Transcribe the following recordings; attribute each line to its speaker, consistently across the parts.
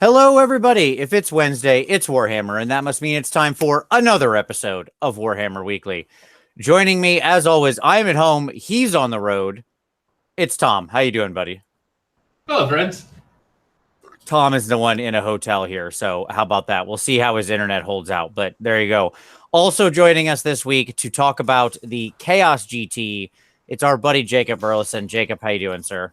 Speaker 1: Hello, everybody. If it's Wednesday, it's Warhammer, and that must mean it's time for another episode of Warhammer Weekly. Joining me, as always, I'm at home. He's on the road. It's Tom. How you doing, buddy?
Speaker 2: Hello, friends.
Speaker 1: Tom is the one in a hotel here, so how about that? We'll see how his internet holds out, but there you go. Also joining us this week to talk about the AoS GT, it's our buddy Jacob Burleson. Jacob, how you doing, sir?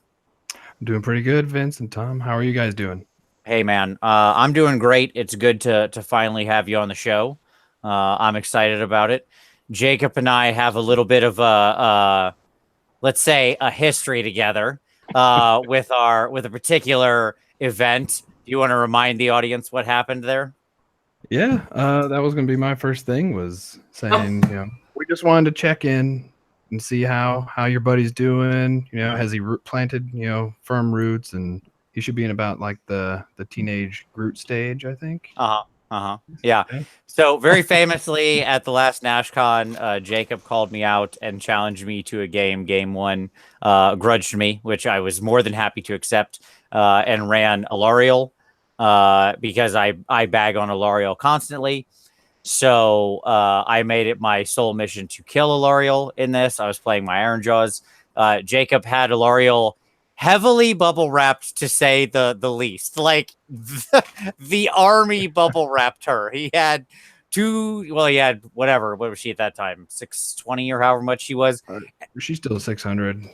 Speaker 3: Doing pretty good, Vince and Tom. How are you guys doing?
Speaker 1: Hey, man, I'm doing great. It's good to finally have you on the show. I'm excited about it. Jacob and I have a little bit of let's say, a history together with a particular event. Do you want to remind the audience what happened there?
Speaker 3: Yeah, that was going to be my first thing. Was saying, we just wanted to check in and see how your buddy's doing. Has he planted firm roots, and he should be in about like the teenage Groot stage, I think.
Speaker 1: Yeah. So very famously at the last NashCon, Jacob called me out and challenged me to a game. Game one, grudged me, which I was more than happy to accept, and ran Alariel because I bag on Alariel constantly. So I made it my sole mission to kill Alariel in this. I was playing my Iron Jaws. Jacob had Alariel heavily bubble wrapped, to say the least. Like the army bubble wrapped her. He had he had whatever. What was she at that time? 620 or however much she was.
Speaker 3: She's still 600.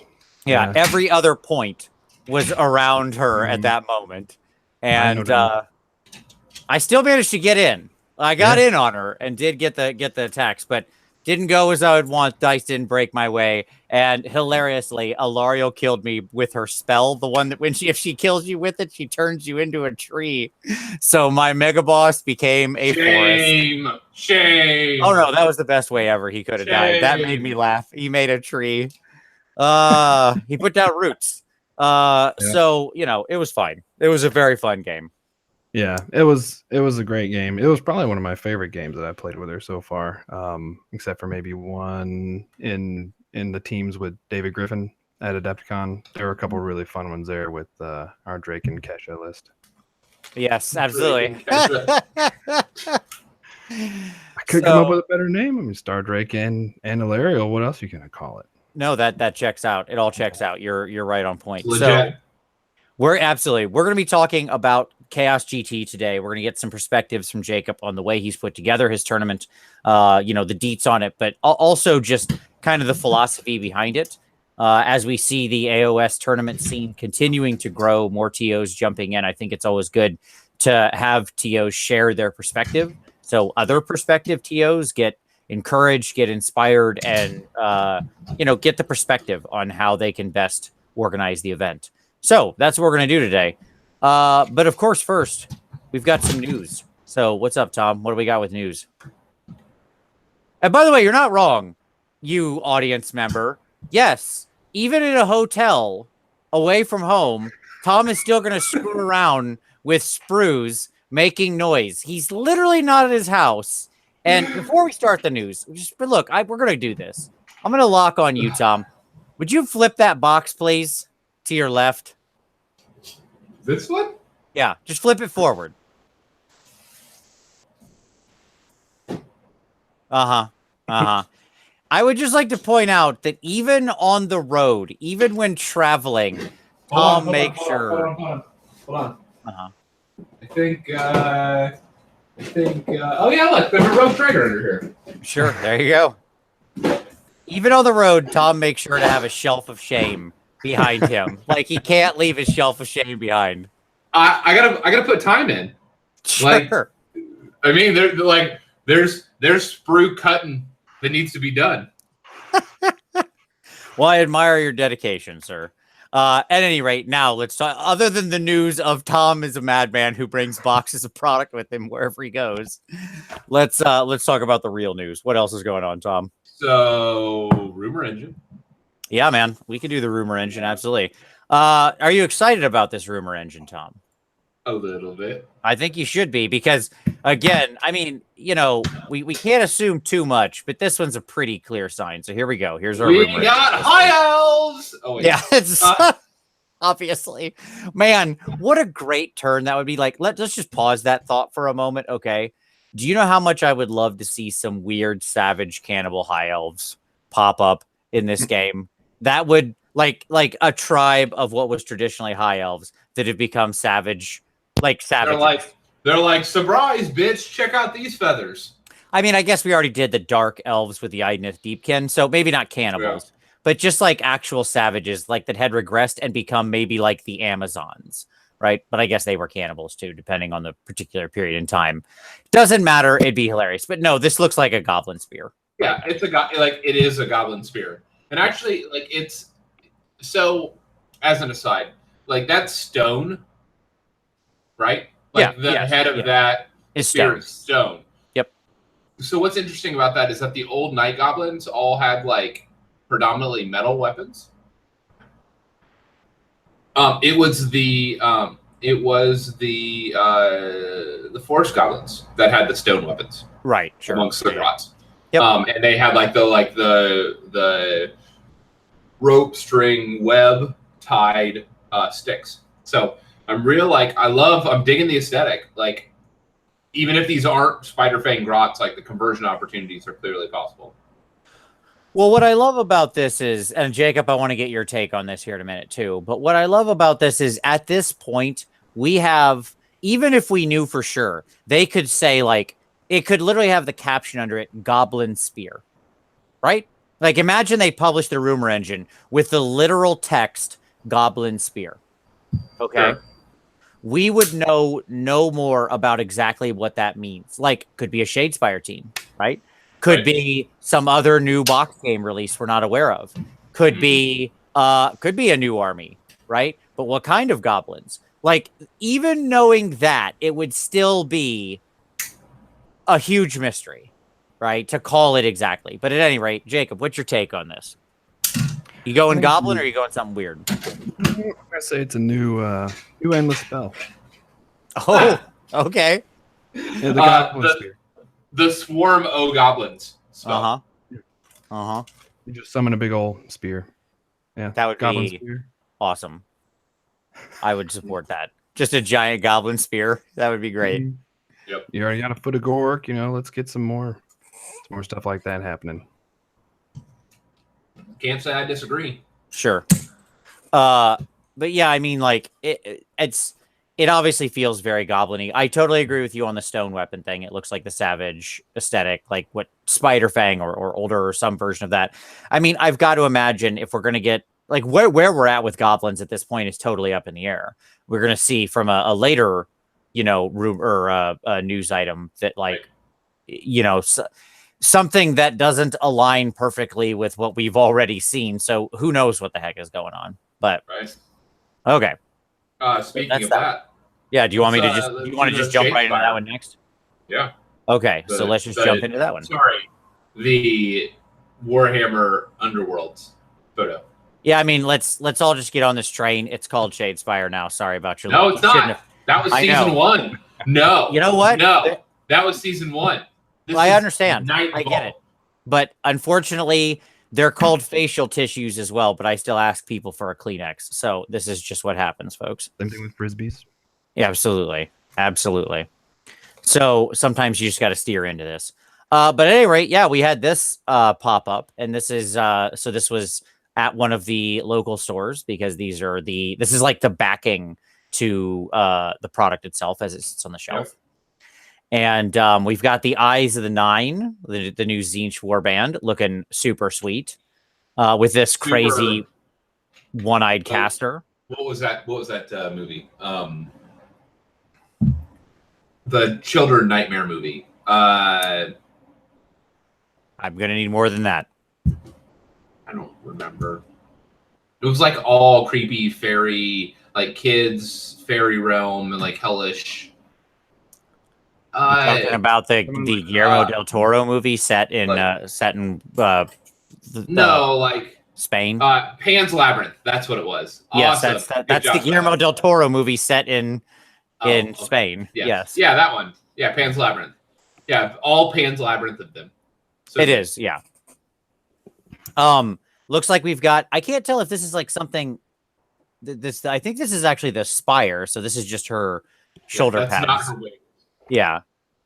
Speaker 1: Yeah, every other point was around her at that moment. And I still managed to get in. I got in on her and did get the attacks, but didn't go as I would want. Dice didn't break my way. And hilariously, Alariel killed me with her spell. The one that if she kills you with it, she turns you into a tree. So my mega boss became a forest.
Speaker 2: Shame.
Speaker 1: Oh no, that was the best way ever he could have died. That made me laugh. He made a tree. He put down roots. So, it was fine. It was a very fun game.
Speaker 3: Yeah, it was a great game. It was probably one of my favorite games that I played with her so far, except for maybe one in the teams with David Griffin at Adepticon. There were a couple really fun ones there with our Drake and Kesha list.
Speaker 1: Yes, absolutely.
Speaker 3: I could come up with a better name. I mean, Star Drake and Alariel. What else are you gonna call it?
Speaker 1: No, that checks out. It all checks out. You're right on point.
Speaker 2: Legit.
Speaker 1: So we're going to be talking about AoS GT today. We're going to get some perspectives from Jacob on the way he's put together his tournament, the deets on it, but also just kind of the philosophy behind it. As we see the AoS tournament scene continuing to grow, more TOs jumping in. I think it's always good to have TOs share their perspective. So other perspective TOs get encouraged, get inspired, and, get the perspective on how they can best organize the event. So that's what we're going to do today. But of course, first, we've got some news. So what's up, Tom? What do we got with news? And by the way, you're not wrong, you audience member. Yes, even in a hotel away from home, Tom is still going to screw around with sprues making noise. He's literally not at his house. And before we start the news, we're going to do this. I'm going to lock on you, Tom. Would you flip that box, please, to your left?
Speaker 2: This one?
Speaker 1: Yeah, just flip it forward. I would just like to point out that even on the road, even when traveling, Tom makes sure.
Speaker 2: Hold on. I think. Oh yeah, look, there's a rogue trigger under here.
Speaker 1: Sure, there you go. Even on the road, Tom makes sure to have a shelf of shame behind him. Like he can't leave his shelf of shame behind.
Speaker 2: I gotta put time in.
Speaker 1: Sure.
Speaker 2: I mean, there's sprue cutting that needs to be done.
Speaker 1: Well, I admire your dedication, sir. At any rate, now let's talk. Other than the news of Tom is a madman who brings boxes of product with him wherever he goes, let's talk about the real news. What else is going on, Tom?
Speaker 2: So, rumor engine.
Speaker 1: Yeah, man, we can do the rumor engine. Absolutely. Are you excited about this rumor engine, Tom?
Speaker 2: A little bit.
Speaker 1: I think you should be because, again, I mean, we can't assume too much, but this one's a pretty clear sign. So here we go. Here's our rumor.
Speaker 2: We got high elves. Oh wait.
Speaker 1: Yeah. Obviously. Man, what a great turn that would be. Like, let's just pause that thought for a moment. Okay. Do you know how much I would love to see some weird savage cannibal high elves pop up in this game? That would like a tribe of what was traditionally high elves that have become savage, like savages.
Speaker 2: They're like, surprise, bitch, check out these feathers.
Speaker 1: I mean, I guess we already did the dark elves with the Idnith Deepkin, so maybe not cannibals, but just like actual savages, like that had regressed and become maybe like the Amazons, right? But I guess they were cannibals too, depending on the particular period in time. Doesn't matter. It'd be hilarious. But no, this looks like a goblin spear.
Speaker 2: Yeah, it's it is a goblin spear, and actually, like it's so. As an aside, like that's stone, right? Like the head of that
Speaker 1: is
Speaker 2: spear is stone.
Speaker 1: Yep.
Speaker 2: So what's interesting about that is that the old night goblins all had like predominantly metal weapons. It was the forest goblins that had the stone weapons,
Speaker 1: right? Sure.
Speaker 2: Amongst the gods.
Speaker 1: Yep.
Speaker 2: And they had like the rope string web tied sticks. So I'm digging the aesthetic. Like, even if these aren't spider fang grots, like the conversion opportunities are clearly possible.
Speaker 1: Well, what I love about this is, and Jacob, I want to get your take on this here in a minute too, but what I love about this is at this point, we have, even if we knew for sure, they could say like, it could literally have the caption under it, Goblin Spear, right? Like, imagine they published the rumor engine with the literal text, Goblin Spear. Okay.
Speaker 2: Sure.
Speaker 1: We would know no more about exactly what that means. Like, could be a Shadespire team, right? Could be some other new box game release we're not aware of. Could be a new army, right? But what kind of goblins? Like, even knowing that, it would still be a huge mystery, right? To call it exactly. But at any rate, Jacob, what's your take on this? You going goblin or are you going something weird?
Speaker 3: I'm gonna say it's a new endless spell.
Speaker 1: Oh, okay.
Speaker 3: Yeah, the goblin spear.
Speaker 2: The swarm o goblins spell.
Speaker 3: You just summon a big old spear. Yeah,
Speaker 1: that would
Speaker 3: goblin
Speaker 1: be
Speaker 3: spear.
Speaker 1: Awesome. I would support that. Just a giant goblin spear. That would be great.
Speaker 2: Yep.
Speaker 3: You already got a foot of gork. Let's get some more stuff like that happening.
Speaker 2: Can't say I disagree.
Speaker 1: Sure. But yeah, I mean, like it obviously feels very goblin-y. I totally agree with you on the stone weapon thing. It looks like the savage aesthetic, like what Spider Fang or older or some version of that. I mean, I've got to imagine if we're gonna get like where we're at with goblins at this point is totally up in the air. We're gonna see from a later, room or a news item that like, something that doesn't align perfectly with what we've already seen. So who knows what the heck is going on? But okay.
Speaker 2: Speaking of that,
Speaker 1: yeah. Do you want me to just jump right into that one next?
Speaker 2: Yeah.
Speaker 1: Okay, so let's just jump into that one.
Speaker 2: Sorry, the Warhammer Underworlds photo.
Speaker 1: Yeah, I mean, let's all just get on this train. It's called Shadespire now. Sorry about your.
Speaker 2: No, it's not. That was season 1. No.
Speaker 1: You know what?
Speaker 2: No, that was season 1.
Speaker 1: Well, I understand. I get it. But unfortunately, they're called facial tissues as well. But I still ask people for a Kleenex. So this is just what happens, folks.
Speaker 3: Same thing with Frisbees.
Speaker 1: Yeah, absolutely. Absolutely. So sometimes you just got to steer into this. But at any rate, yeah, we had this pop up. And this is so this was at one of the local stores because this is like the backing to the product itself as it sits on the shelf. Yep. And we've got the Eyes of the Nine, the new Tzeentch warband, looking super sweet with this crazy one-eyed caster.
Speaker 2: What was that movie? The Children Nightmare movie.
Speaker 1: I'm going to need more than that.
Speaker 2: I don't remember. It was like all creepy fairy, like kids, fairy realm, and like hellish.
Speaker 1: Talking about the Guillermo del Toro movie set in Spain.
Speaker 2: Pan's Labyrinth. That's what it was.
Speaker 1: Yes, awesome. That's the Guillermo del Toro movie set in Spain. Yes.
Speaker 2: Yeah, that one. Yeah, Pan's Labyrinth. Yeah, all Pan's Labyrinth of them.
Speaker 1: So it is, yeah. Looks like we've got. I can't tell if this is like something this. I think this is actually the spire. So this is just her shoulder
Speaker 2: that's
Speaker 1: pads.
Speaker 2: not her wing.
Speaker 1: Yeah,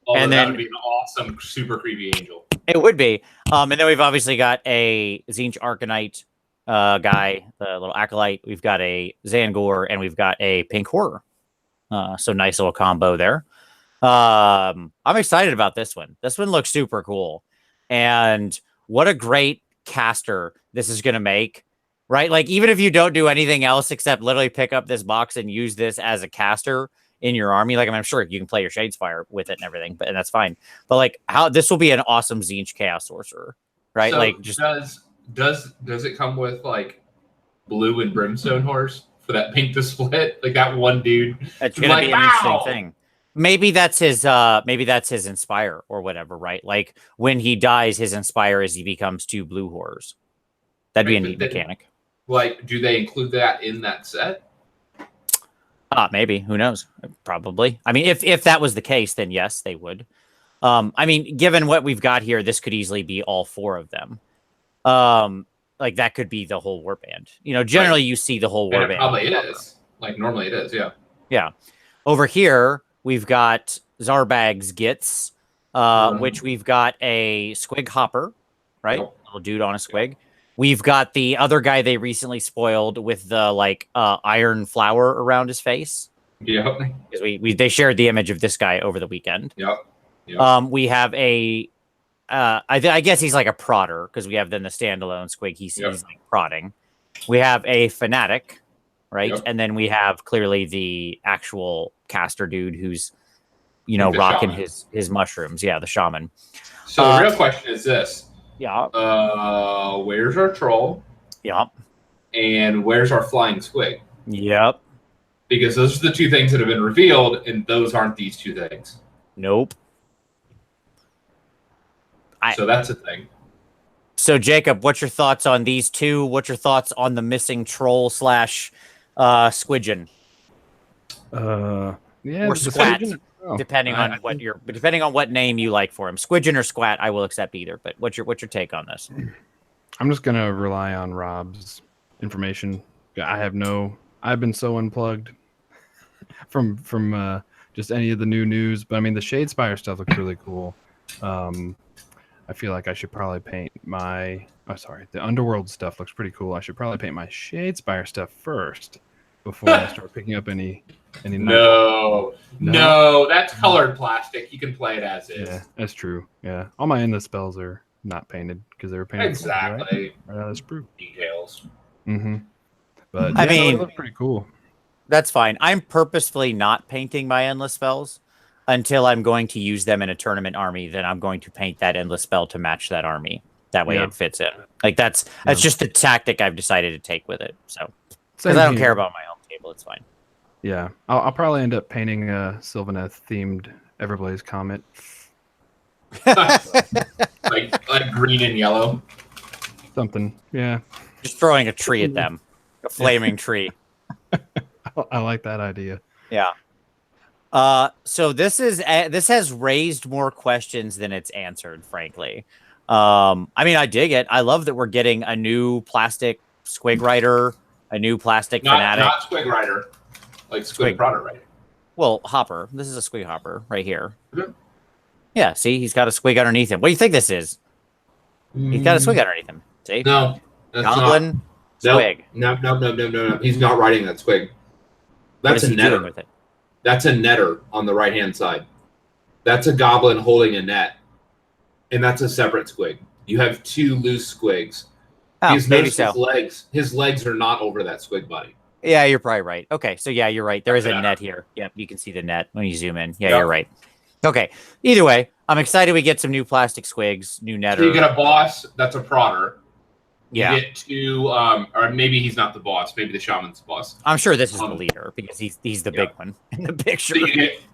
Speaker 2: Although
Speaker 1: and
Speaker 2: that
Speaker 1: then
Speaker 2: would be an awesome, super creepy angel.
Speaker 1: it would be. And then we've obviously got a Zinch Arcanite guy, the little acolyte. We've got a Zangor, and we've got a pink horror. So nice little combo there. I'm excited about this one. This one looks super cool. And what a great caster this is going to make, right? Like, even if you don't do anything else except literally pick up this box and use this as a caster in your army, like, I'm sure you can play your Shadespire with it and everything, and that's fine. But like, how this will be an awesome Zinch Chaos Sorcerer, right?
Speaker 2: So
Speaker 1: like, just
Speaker 2: does it come with like blue and brimstone horse for that pink to split? Like that one dude.
Speaker 1: it's going to
Speaker 2: like,
Speaker 1: be an interesting
Speaker 2: "Wow!"
Speaker 1: thing. Maybe that's his inspire or whatever, right? Like, when he dies, his inspire is he becomes 2 blue horrors. That'd be a neat mechanic.
Speaker 2: Like, do they include that in that set?
Speaker 1: Maybe. Who knows? Probably. I mean, if that was the case, then yes, they would. I mean, given what we've got here, this could easily be all 4 of them. Like, that could be the whole warband. You know, generally you see the whole warband.
Speaker 2: It probably is. Like, normally it is, yeah.
Speaker 1: Yeah. Over here, we've got Zarbag's Gits, which we've got a Squig Hopper, right?
Speaker 2: Yep.
Speaker 1: Little dude on a Squig. We've got the other guy they recently spoiled with the like iron flower around his face.
Speaker 2: Yep.
Speaker 1: Because they shared the image of this guy over the weekend.
Speaker 2: Yep. Yep.
Speaker 1: We have a I guess he's like a prodder, because we have then the standalone Squig. He's like prodding. We have a fanatic, right?
Speaker 2: Yep.
Speaker 1: And then we have clearly the actual caster dude who's, you know,
Speaker 2: Like the
Speaker 1: rocking
Speaker 2: shaman.
Speaker 1: his mushrooms. Yeah, the shaman.
Speaker 2: So the real question is this.
Speaker 1: Yeah.
Speaker 2: Where's our troll?
Speaker 1: Yep.
Speaker 2: And where's our flying squig?
Speaker 1: Yep.
Speaker 2: Because those are the 2 things that have been revealed, and those aren't these 2 things.
Speaker 1: Nope.
Speaker 2: So that's a thing.
Speaker 1: So, Jacob, what's your thoughts on these 2? What's your thoughts on the missing troll / squidgen?
Speaker 3: Yeah,
Speaker 1: Or
Speaker 3: the
Speaker 1: squat,
Speaker 3: Squidgen- oh,
Speaker 1: depending on depending on what name you like for him. Squidgen or squat, I will accept either. But what's your take on this?
Speaker 3: I'm just gonna rely on Rob's information. I've been so unplugged from just any of the new news. But I mean, the Shadespire stuff looks really cool. I feel like I should probably paint the Underworld stuff looks pretty cool. I should probably paint my Shadespire stuff first before I start picking up any.
Speaker 2: No, that's colored plastic. You can play it as is.
Speaker 3: Yeah, that's true. Yeah, all my endless spells are not painted because they were painted.
Speaker 2: Exactly.
Speaker 3: Right? That's true.
Speaker 2: Details.
Speaker 3: Mm-hmm. But
Speaker 1: I
Speaker 3: yeah,
Speaker 1: mean,
Speaker 3: it looked pretty cool.
Speaker 1: That's fine. I'm purposefully not painting my endless spells until I'm going to use them in a tournament army. Then I'm going to paint that endless spell to match that army. That way it fits in. Like that's just the tactic I've decided to take with it. So because I don't care about my own table, it's fine.
Speaker 3: Yeah, I'll probably end up painting a Sylvaneth themed Everblaze Comet.
Speaker 2: like green and yellow.
Speaker 3: Something. Yeah.
Speaker 1: Just throwing a tree at them, a flaming tree.
Speaker 3: I like that idea.
Speaker 1: Yeah. So this has raised more questions than it's answered, frankly. I mean, I dig it. I love that we're getting a new plastic Squig Rider, a new plastic fanatic.
Speaker 2: Not Squig Rider, like Squig Prodder Rider.
Speaker 1: Well, Hopper. This is a Squig Hopper right here.
Speaker 2: Mm-hmm.
Speaker 1: Yeah, see, he's got a Squig underneath him. What do you think this is? He's got a Squig underneath him. See?
Speaker 2: No, that's
Speaker 1: Goblin
Speaker 2: not.
Speaker 1: Squig.
Speaker 2: No. He's not riding that Squig. That's a netter.
Speaker 1: With it?
Speaker 2: That's a netter on the right-hand side. That's a goblin holding a net. And that's a separate squig. You have 2 loose squigs.
Speaker 1: Oh, maybe so.
Speaker 2: His legs are not over that squig body.
Speaker 1: Yeah, you're probably right. Okay, so yeah, you're right. There is a net here. Yep, you can see the net when you zoom in. Yeah, you're right. Okay, either way, I'm excited we get some new plastic squigs, new netter.
Speaker 2: So you get a boss, that's a prodder.
Speaker 1: Yeah.
Speaker 2: You get 2, or maybe he's not the boss. Maybe the shaman's the boss.
Speaker 1: I'm sure this is the leader because he's the big one in the picture.
Speaker 2: So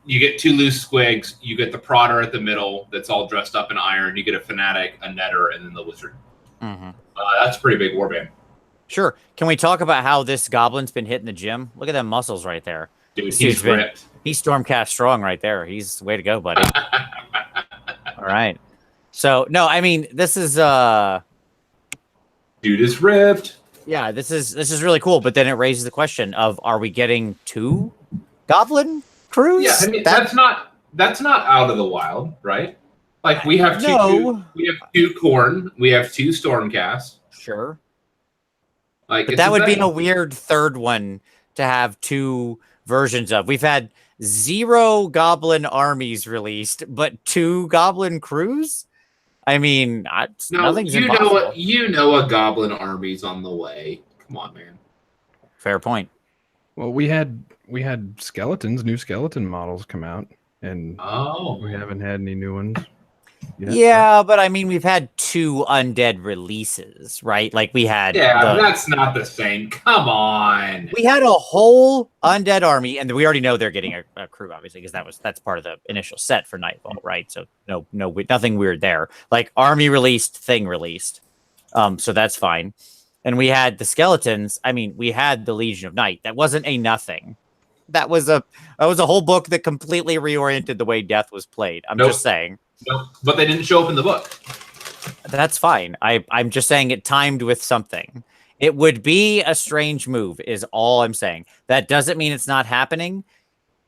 Speaker 2: you get 2 loose squigs. You get the prodder at the middle that's all dressed up in iron. You get a fanatic, a netter, and then the wizard.
Speaker 1: Mm-hmm.
Speaker 2: That's a pretty big warband.
Speaker 1: Sure. Can we talk about how this goblin's been hitting the gym? Look at them muscles right there.
Speaker 2: Dude, he's ripped.
Speaker 1: He's Stormcast strong right there. He's way to go, buddy. All right. So no, I mean this is
Speaker 2: Dude is ripped.
Speaker 1: Yeah, this is really cool. But then it raises the question of, are we getting 2 goblin crews?
Speaker 2: Yeah, I mean that's not out of the wild, right? Like we have
Speaker 1: No.
Speaker 2: we have 2 Corn, we have 2 Stormcast.
Speaker 1: Sure.
Speaker 2: Like,
Speaker 1: But that would be a weird third one to have 2 versions of. We've had 0 goblin armies released, but 2 goblin crews. I mean, nothing's impossible.
Speaker 2: You know a goblin army's on the way. Come on, man.
Speaker 1: Fair point.
Speaker 3: Well, we had skeletons, new skeleton models come out, and we haven't had any new ones yet.
Speaker 1: Yeah, but I mean, we've had 2 undead releases, right? Like we had.
Speaker 2: Yeah, that's not the same. Come on.
Speaker 1: We had a whole undead army, and we already know they're getting a crew, obviously, because that's part of the initial set for Nightfall, right? So nothing weird there. Like army released, thing released, so that's fine. And we had the skeletons. I mean, we had the Legion of Night. That wasn't a nothing. That was a whole book that completely reoriented the way Death was played. I'm just saying.
Speaker 2: No, but they didn't show up in the book.
Speaker 1: That's fine. I'm just saying it timed with something. It would be a strange move, is all I'm saying. That doesn't mean it's not happening.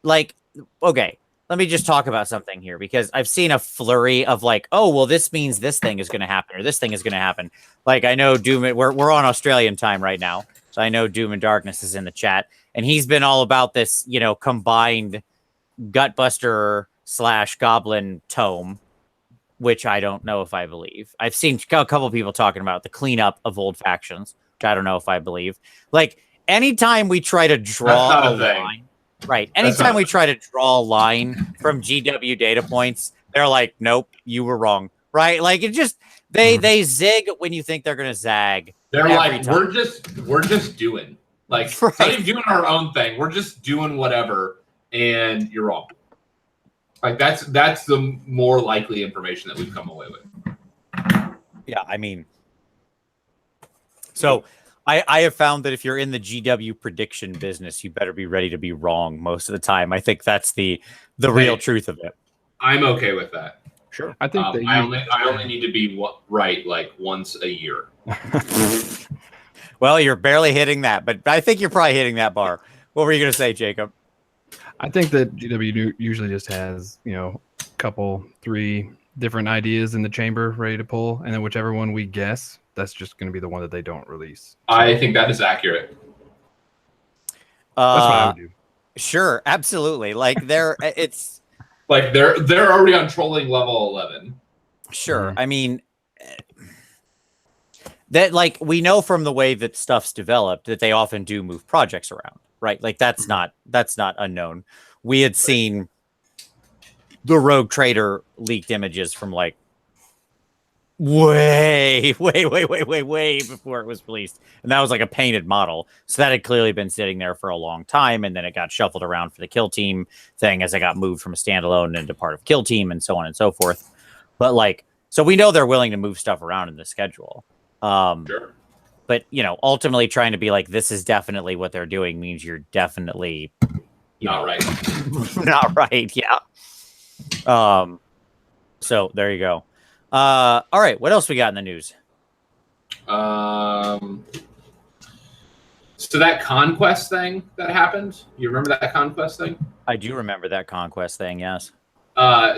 Speaker 1: Like, okay, let me just talk about something here, because I've seen a flurry of like, oh, well, this means this thing is going to happen, or this thing is going to happen. Like, I know Doom, we're on Australian time right now, so I know Doom and Darkness is in the chat, and he's been all about this, combined Gutbuster / Goblin tome, which I don't know if I believe. I've seen a couple people talking about the cleanup of old factions, which I don't know if I believe. Like, anytime we try to draw a line, right? Anytime we try to draw a line from GW data points, they're like, nope, you were wrong, right? Like, it just they zig when you think they're gonna zag.
Speaker 2: They're like, we're just doing, like,
Speaker 1: right.
Speaker 2: Not even doing our own thing. We're just doing whatever, and you're wrong. Like, that's the more likely information that we've come away with.
Speaker 1: Yeah, I mean, so I have found that if you're in the GW prediction business, you better be ready to be wrong most of the time. I think that's the real truth of it.
Speaker 2: I'm okay with that.
Speaker 1: Sure.
Speaker 3: I think
Speaker 2: I only need to be right like once a year.
Speaker 1: Well, you're barely hitting that, but I think you're probably hitting that bar. What were you going to say, Jacob?
Speaker 3: I think that GW usually just has, couple, 3 different ideas in the chamber ready to pull, and then whichever one we guess, that's just going to be the one that they don't release. So,
Speaker 2: I think that is accurate.
Speaker 3: that's what I would do.
Speaker 1: Sure, absolutely. Like it's
Speaker 2: like they're already on trolling level 11.
Speaker 1: Sure. I mean, that, like, we know from the way that stuff's developed that they often do move projects around, right? Like that's not unknown. We had seen the Rogue Trader leaked images from like way before it was released, and that was like a painted model, so that had clearly been sitting there for a long time, and then it got shuffled around for the Kill Team thing as it got moved from a standalone into part of Kill Team and so on and so forth. But like, so we know they're willing to move stuff around in the schedule.
Speaker 2: Sure.
Speaker 1: But ultimately trying to be like, this is definitely what they're doing means you're definitely
Speaker 2: not right.
Speaker 1: Not right. Yeah. So there you go. All right. What else we got in the news?
Speaker 2: So that Conquest thing that happened, you remember that Conquest thing?
Speaker 1: I do remember that Conquest thing. Yes.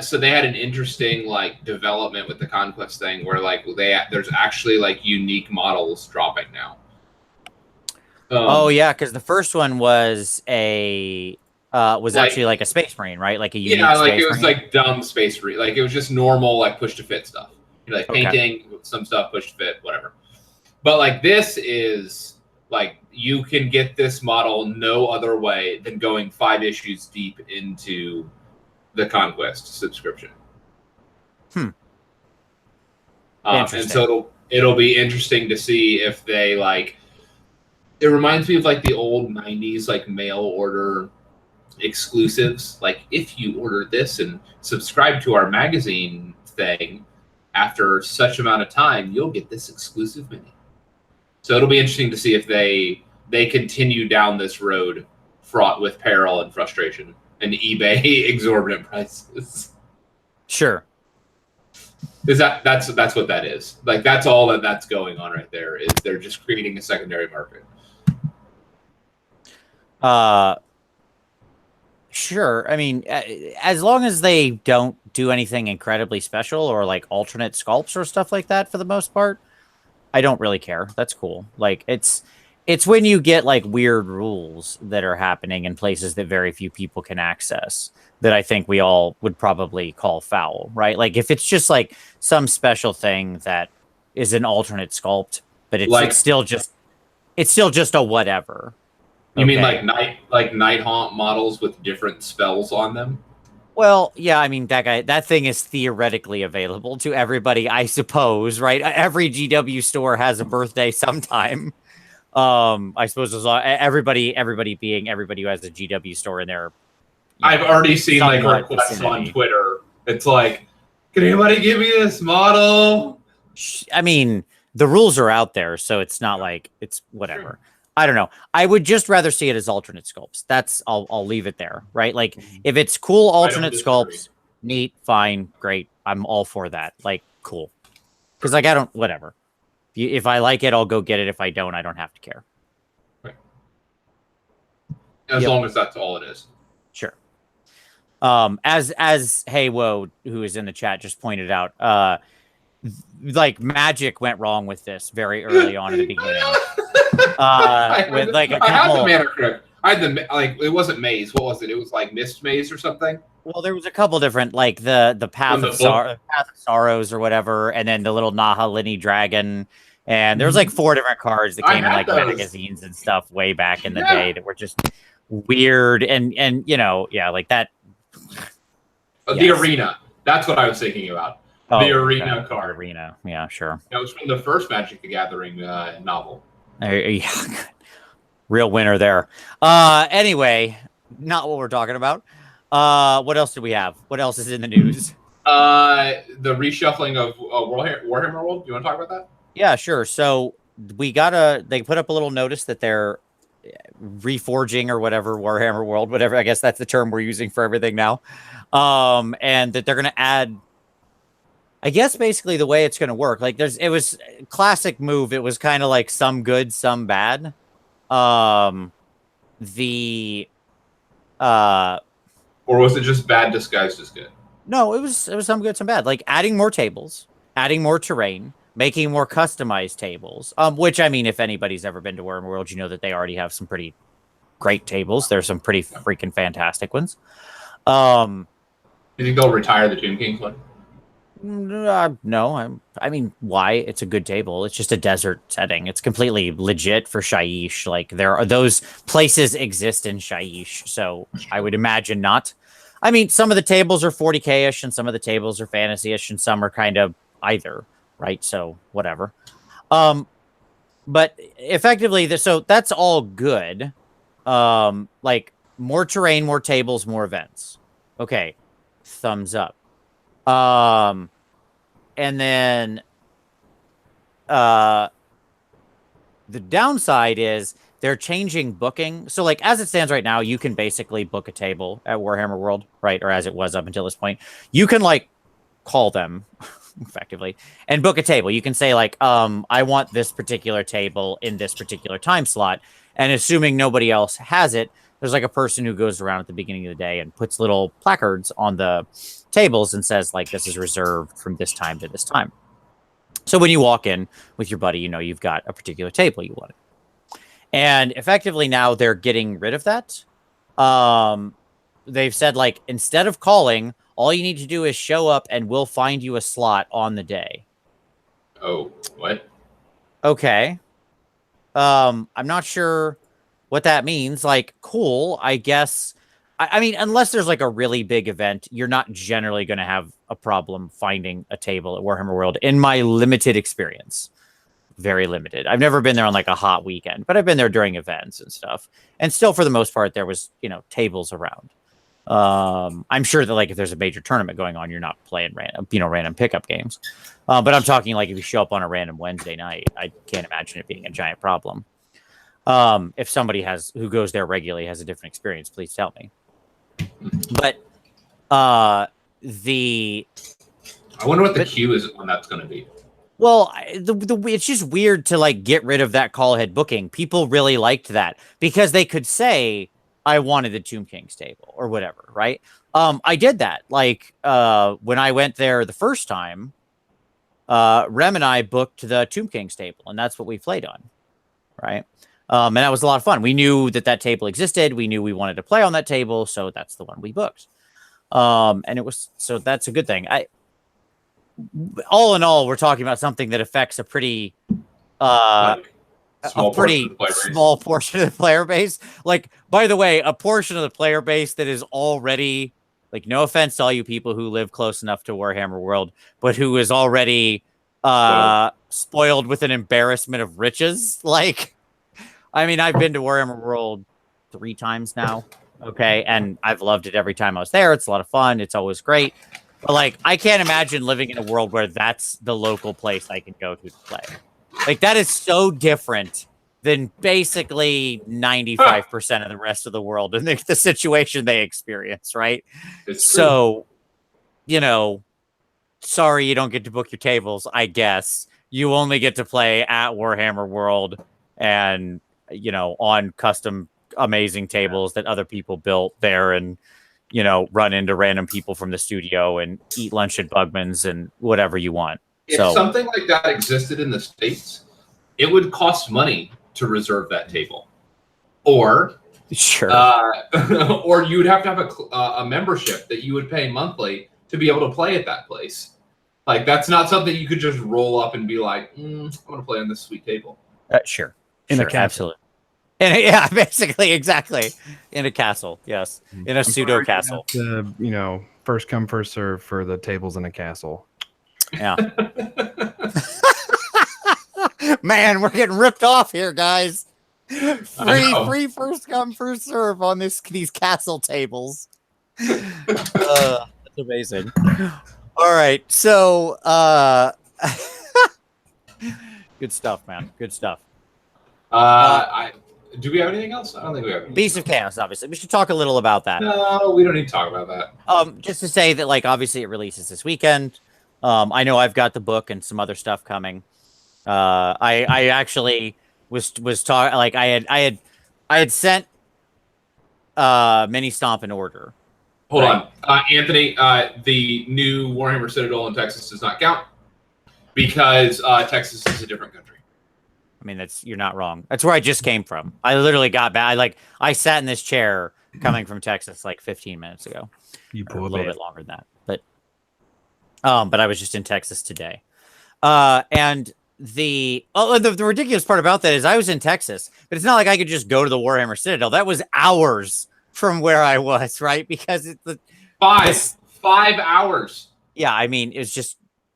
Speaker 2: So they had an interesting like development with the Conquest thing where like there's actually like unique models dropping now.
Speaker 1: Oh yeah, because the first one was actually like a Space Marine, right? Like a unique
Speaker 2: like
Speaker 1: Space
Speaker 2: it was
Speaker 1: Marine?
Speaker 2: like dumb Space Marine, like it was just normal like push to fit stuff, like painting some stuff, push to fit, whatever. But like this is like you can get this model no other way than going 5 issues deep into the Conquest subscription. And so it'll be interesting to see if they like. It reminds me of like the old 90s like mail order exclusives. Like if you order this and subscribe to our magazine thing after such amount of time, you'll get this exclusive mini. So it'll be interesting to see if they continue down this road fraught with peril and frustration and eBay exorbitant prices.
Speaker 1: Sure.
Speaker 2: That's what that is. Like that's all that's going on right there. Is they're just creating a secondary market.
Speaker 1: Sure. I mean, as long as they don't do anything incredibly special or like alternate sculpts or stuff like that, for the most part, I don't really care. That's cool. Like it's when you get like weird rules that are happening in places that very few people can access that I think we all would probably call foul, right? Like if it's just like some special thing that is an alternate sculpt, but
Speaker 2: Like-
Speaker 1: it's still just a whatever.
Speaker 2: You mean
Speaker 1: Okay.
Speaker 2: like night haunt models with different spells on them?
Speaker 1: Well, yeah, I mean that thing is theoretically available to everybody, I suppose, right? Every GW store has a birthday sometime. I suppose as long, everybody being everybody who has a GW store in there.
Speaker 2: I've already seen like
Speaker 1: somewhat
Speaker 2: requests on
Speaker 1: vicinity.
Speaker 2: Twitter. It's like, can anybody give me this model?
Speaker 1: I mean, the rules are out there, so it's not like it's whatever.
Speaker 2: Sure.
Speaker 1: I don't know. I would just rather see it as alternate sculpts. I'll leave it there, right? Like if it's cool alternate
Speaker 2: disagree.
Speaker 1: sculpts, neat, fine, great. I'm all for that. Like cool. Because like I don't whatever. If I like it, I'll go get it. If I don't, I don't have to care.
Speaker 2: As
Speaker 1: Yep.
Speaker 2: long as that's all it is.
Speaker 1: Sure. As Hey Whoa, who is in the chat, just pointed out, like magic went wrong with this very early on in the beginning. With like a
Speaker 2: I had the
Speaker 1: couple,
Speaker 2: mana crypt. I had the like it wasn't maze. What was it? It was like mist maze or something.
Speaker 1: well, there was a couple different like the Path
Speaker 2: On the
Speaker 1: of
Speaker 2: book?
Speaker 1: Path of Sorrows or whatever, and then the little Nahalini dragon. And there was like 4 different cards that
Speaker 2: I
Speaker 1: came in
Speaker 2: had
Speaker 1: like
Speaker 2: those.
Speaker 1: magazines and stuff way back in the
Speaker 2: Yeah.
Speaker 1: day that were just weird and you know, yeah, like that.
Speaker 2: The
Speaker 1: Yes.
Speaker 2: arena. That's what I was thinking about. The arena card.
Speaker 1: Arena, yeah, sure.
Speaker 2: That was from the first Magic the Gathering novel.
Speaker 1: Yeah, real winner there. Anyway, not what we're talking about. What else do we have? What else is in the news?
Speaker 2: The reshuffling of Warhammer World. You want to talk about that?
Speaker 1: Yeah, sure. So they put up a little notice that they're reforging or whatever Warhammer World, whatever. I guess that's the term we're using for everything now. And that they're going to add. I guess basically the way it's going to work, like it was a classic move. It was kind of like some good, some bad. Or
Speaker 2: was it just bad disguised as good?
Speaker 1: No, it was some good, some bad. Like adding more tables, adding more terrain, making more customized tables. Which I mean, if anybody's ever been to Warhammer World, you know that they already have some pretty great tables. There's some pretty freaking fantastic ones.
Speaker 2: You think they'll retire the Tomb Kings one?
Speaker 1: No, I mean, why? It's a good table. It's just a desert setting. It's completely legit for Shaiish. Like those places exist in Shaiish, so I would imagine not. I mean, some of the tables are 40K-ish, and some of the tables are fantasy-ish, and some are kind of either, right? So whatever. But effectively, so that's all good. Like more terrain, more tables, more events. Okay, thumbs up. And then the downside is they're changing booking. So like as it stands right now, you can basically book a table at Warhammer World, right? Or as it was up until this point. You can like call them effectively and book a table. You can say like, I want this particular table in this particular time slot. And assuming nobody else has it, there's like a person who goes around at the beginning of the day and puts little placards on the tables and says like, this is reserved from this time to this time. So when you walk in with your buddy, you know, you've got a particular table you want. And effectively now they're getting rid of that. They've said like, instead of calling, all you need to do is show up and we'll find you a slot on the day.
Speaker 2: Oh, what?
Speaker 1: Okay. I'm not sure what that means. Like, cool, I guess. I mean, unless there's like a really big event, you're not generally going to have a problem finding a table at Warhammer World, in my limited experience. Very limited. I've never been there on like a hot weekend, but I've been there during events and stuff. And still, for the most part, there was, you know, tables around. I'm sure that like if there's a major tournament going on, you're not playing random pickup games. But I'm talking like if you show up on a random Wednesday night, I can't imagine it being a giant problem. If somebody who goes there regularly has a different experience, please tell me. But
Speaker 2: I wonder what the queue is on that's going to be.
Speaker 1: Well, it's just weird to like get rid of that call ahead booking. People really liked that because they could say, I wanted the Tomb King's table or whatever, right? I did that. Like when I went there the first time, Rem and I booked the Tomb King's table, and that's what we played on, right? And that was a lot of fun. We knew that table existed. We knew we wanted to play on that table, so that's the one we booked. And it was, so that's a good thing. All in all, we're talking about something that affects a pretty small portion of the player base. Like, by the way, a portion of the player base that is already, like, no offense to all you people who live close enough to Warhammer World, but who is already spoiled with an embarrassment of riches. Like, I mean, I've been to Warhammer World 3 times now, okay? And I've loved it every time I was there. It's a lot of fun. It's always great. But, like, I can't imagine living in a world where that's the local place I can go to play. Like, that is so different than basically 95% of the rest of the world and the situation they experience, right? So, you know, sorry you don't get to book your tables, I guess. You only get to play at Warhammer World and, you know, on custom amazing tables that other people built there, and you know, run into random people from the studio and eat lunch at Bugman's and whatever you want.
Speaker 2: If something like that existed in the States, it would cost money to reserve that table. Or,
Speaker 1: sure.
Speaker 2: Or you would have to have a membership that you would pay monthly to be able to play at that place. Like, that's not something you could just roll up and be like, I'm going to play on this sweet table.
Speaker 1: Sure. In a castle. Absolutely. Yeah, basically, exactly. In a castle, yes. In a pseudo castle.
Speaker 3: You know, first come, first serve for the tables in a castle.
Speaker 1: Yeah. Man, we're getting ripped off here, guys. Free first come, first serve on these castle tables. That's amazing. All right, so good stuff, man. Good stuff.
Speaker 2: Do we have anything else? I don't think we have anything.
Speaker 1: Beast of Chaos, obviously. We should talk a little about that.
Speaker 2: No, we don't need to talk about that.
Speaker 1: Just to say that, like, obviously it releases this weekend. I know I've got the book and some other stuff coming. I actually was talking, like, I had sent Mini Stomp an order.
Speaker 2: Hold on. Anthony, the new Warhammer Citadel in Texas does not count because Texas is a different country.
Speaker 1: I mean, you're not wrong. That's where I just came from. I literally got back. I sat in this chair coming from Texas like 15 minutes ago.
Speaker 3: You poor
Speaker 1: a little bit longer than that, but I was just in Texas today. And the ridiculous part about that is I was in Texas, but it's not like I could just go to the Warhammer Citadel. That was hours from where I was, right? Because it's the
Speaker 2: 5 hours.
Speaker 1: Yeah, I mean, it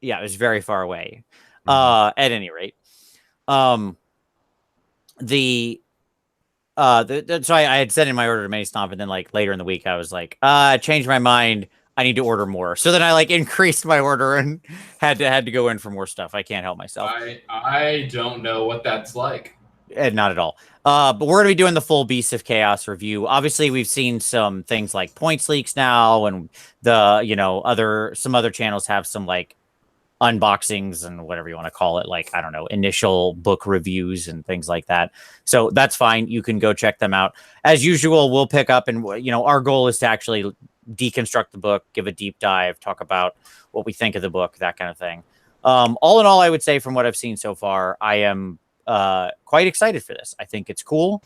Speaker 1: was very far away. At any rate. So I had sent in my order to Mini Stomp, and then like later in the week I was like, I changed my mind. I need to order more. So then I like increased my order and had to go in for more stuff. I can't help myself.
Speaker 2: I don't know what that's like.
Speaker 1: Not at all. But we're gonna be doing the full Beasts of Chaos review. Obviously, we've seen some things like points leaks now, and some other channels have some like unboxings and whatever you want to call it, like, I don't know, initial book reviews and things like that. So that's fine. You can go check them out. As usual, we'll pick up and, our goal is to actually deconstruct the book, give a deep dive, talk about what we think of the book, that kind of thing. All in all, I would say from what I've seen so far, I am quite excited for this. I think it's cool.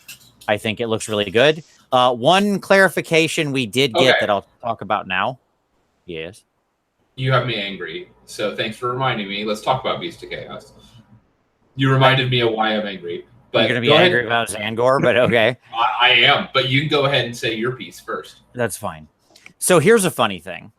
Speaker 1: I think it looks really good. One clarification we did get that I'll talk about now. Yes.
Speaker 2: You have me angry, so thanks for reminding me. Let's talk about Beast of Chaos. You reminded me of why I'm angry. But
Speaker 1: you're going to be angry about Zangor, but okay.
Speaker 2: I am, but you can go ahead and say your piece first.
Speaker 1: That's fine. So here's a funny thing.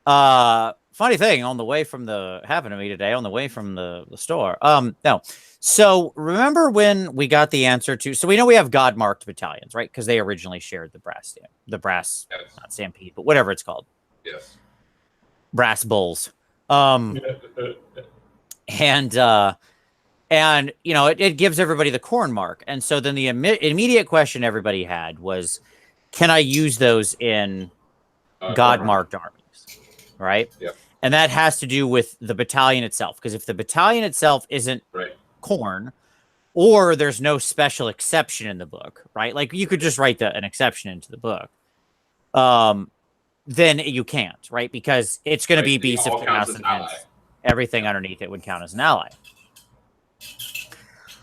Speaker 1: Funny thing on the way from happened to me today on the way from the store. No. So remember when we got the answer to, so we know we have God marked battalions, right? Because they originally shared the brass, yes. Not Stampede, but whatever it's called.
Speaker 2: Yes.
Speaker 1: Brass bulls. And it gives everybody the corn mark. And so then the immediate question everybody had was, can I use those in God marked armies? Right.
Speaker 2: Yeah.
Speaker 1: And that has to do with the battalion itself. Because if the battalion itself isn't Khorne, or there's no special exception in the book, right? Like you could just write an exception into the book. Then you can't, right? Because it's going to be Beast of Chaos, and hence everything underneath it would count as an ally.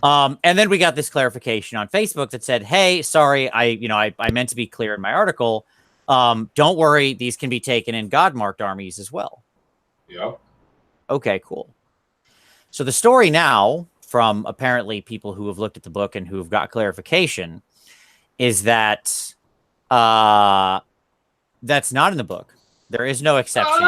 Speaker 1: And then we got this clarification on Facebook that said, "Hey, sorry, I meant to be clear in my article. Don't worry, these can be taken in God-marked armies as well."
Speaker 2: Yep.
Speaker 1: Okay, cool. So the story now, from apparently people who have looked at the book and who have got clarification, is that that's not in the book. There is no exception.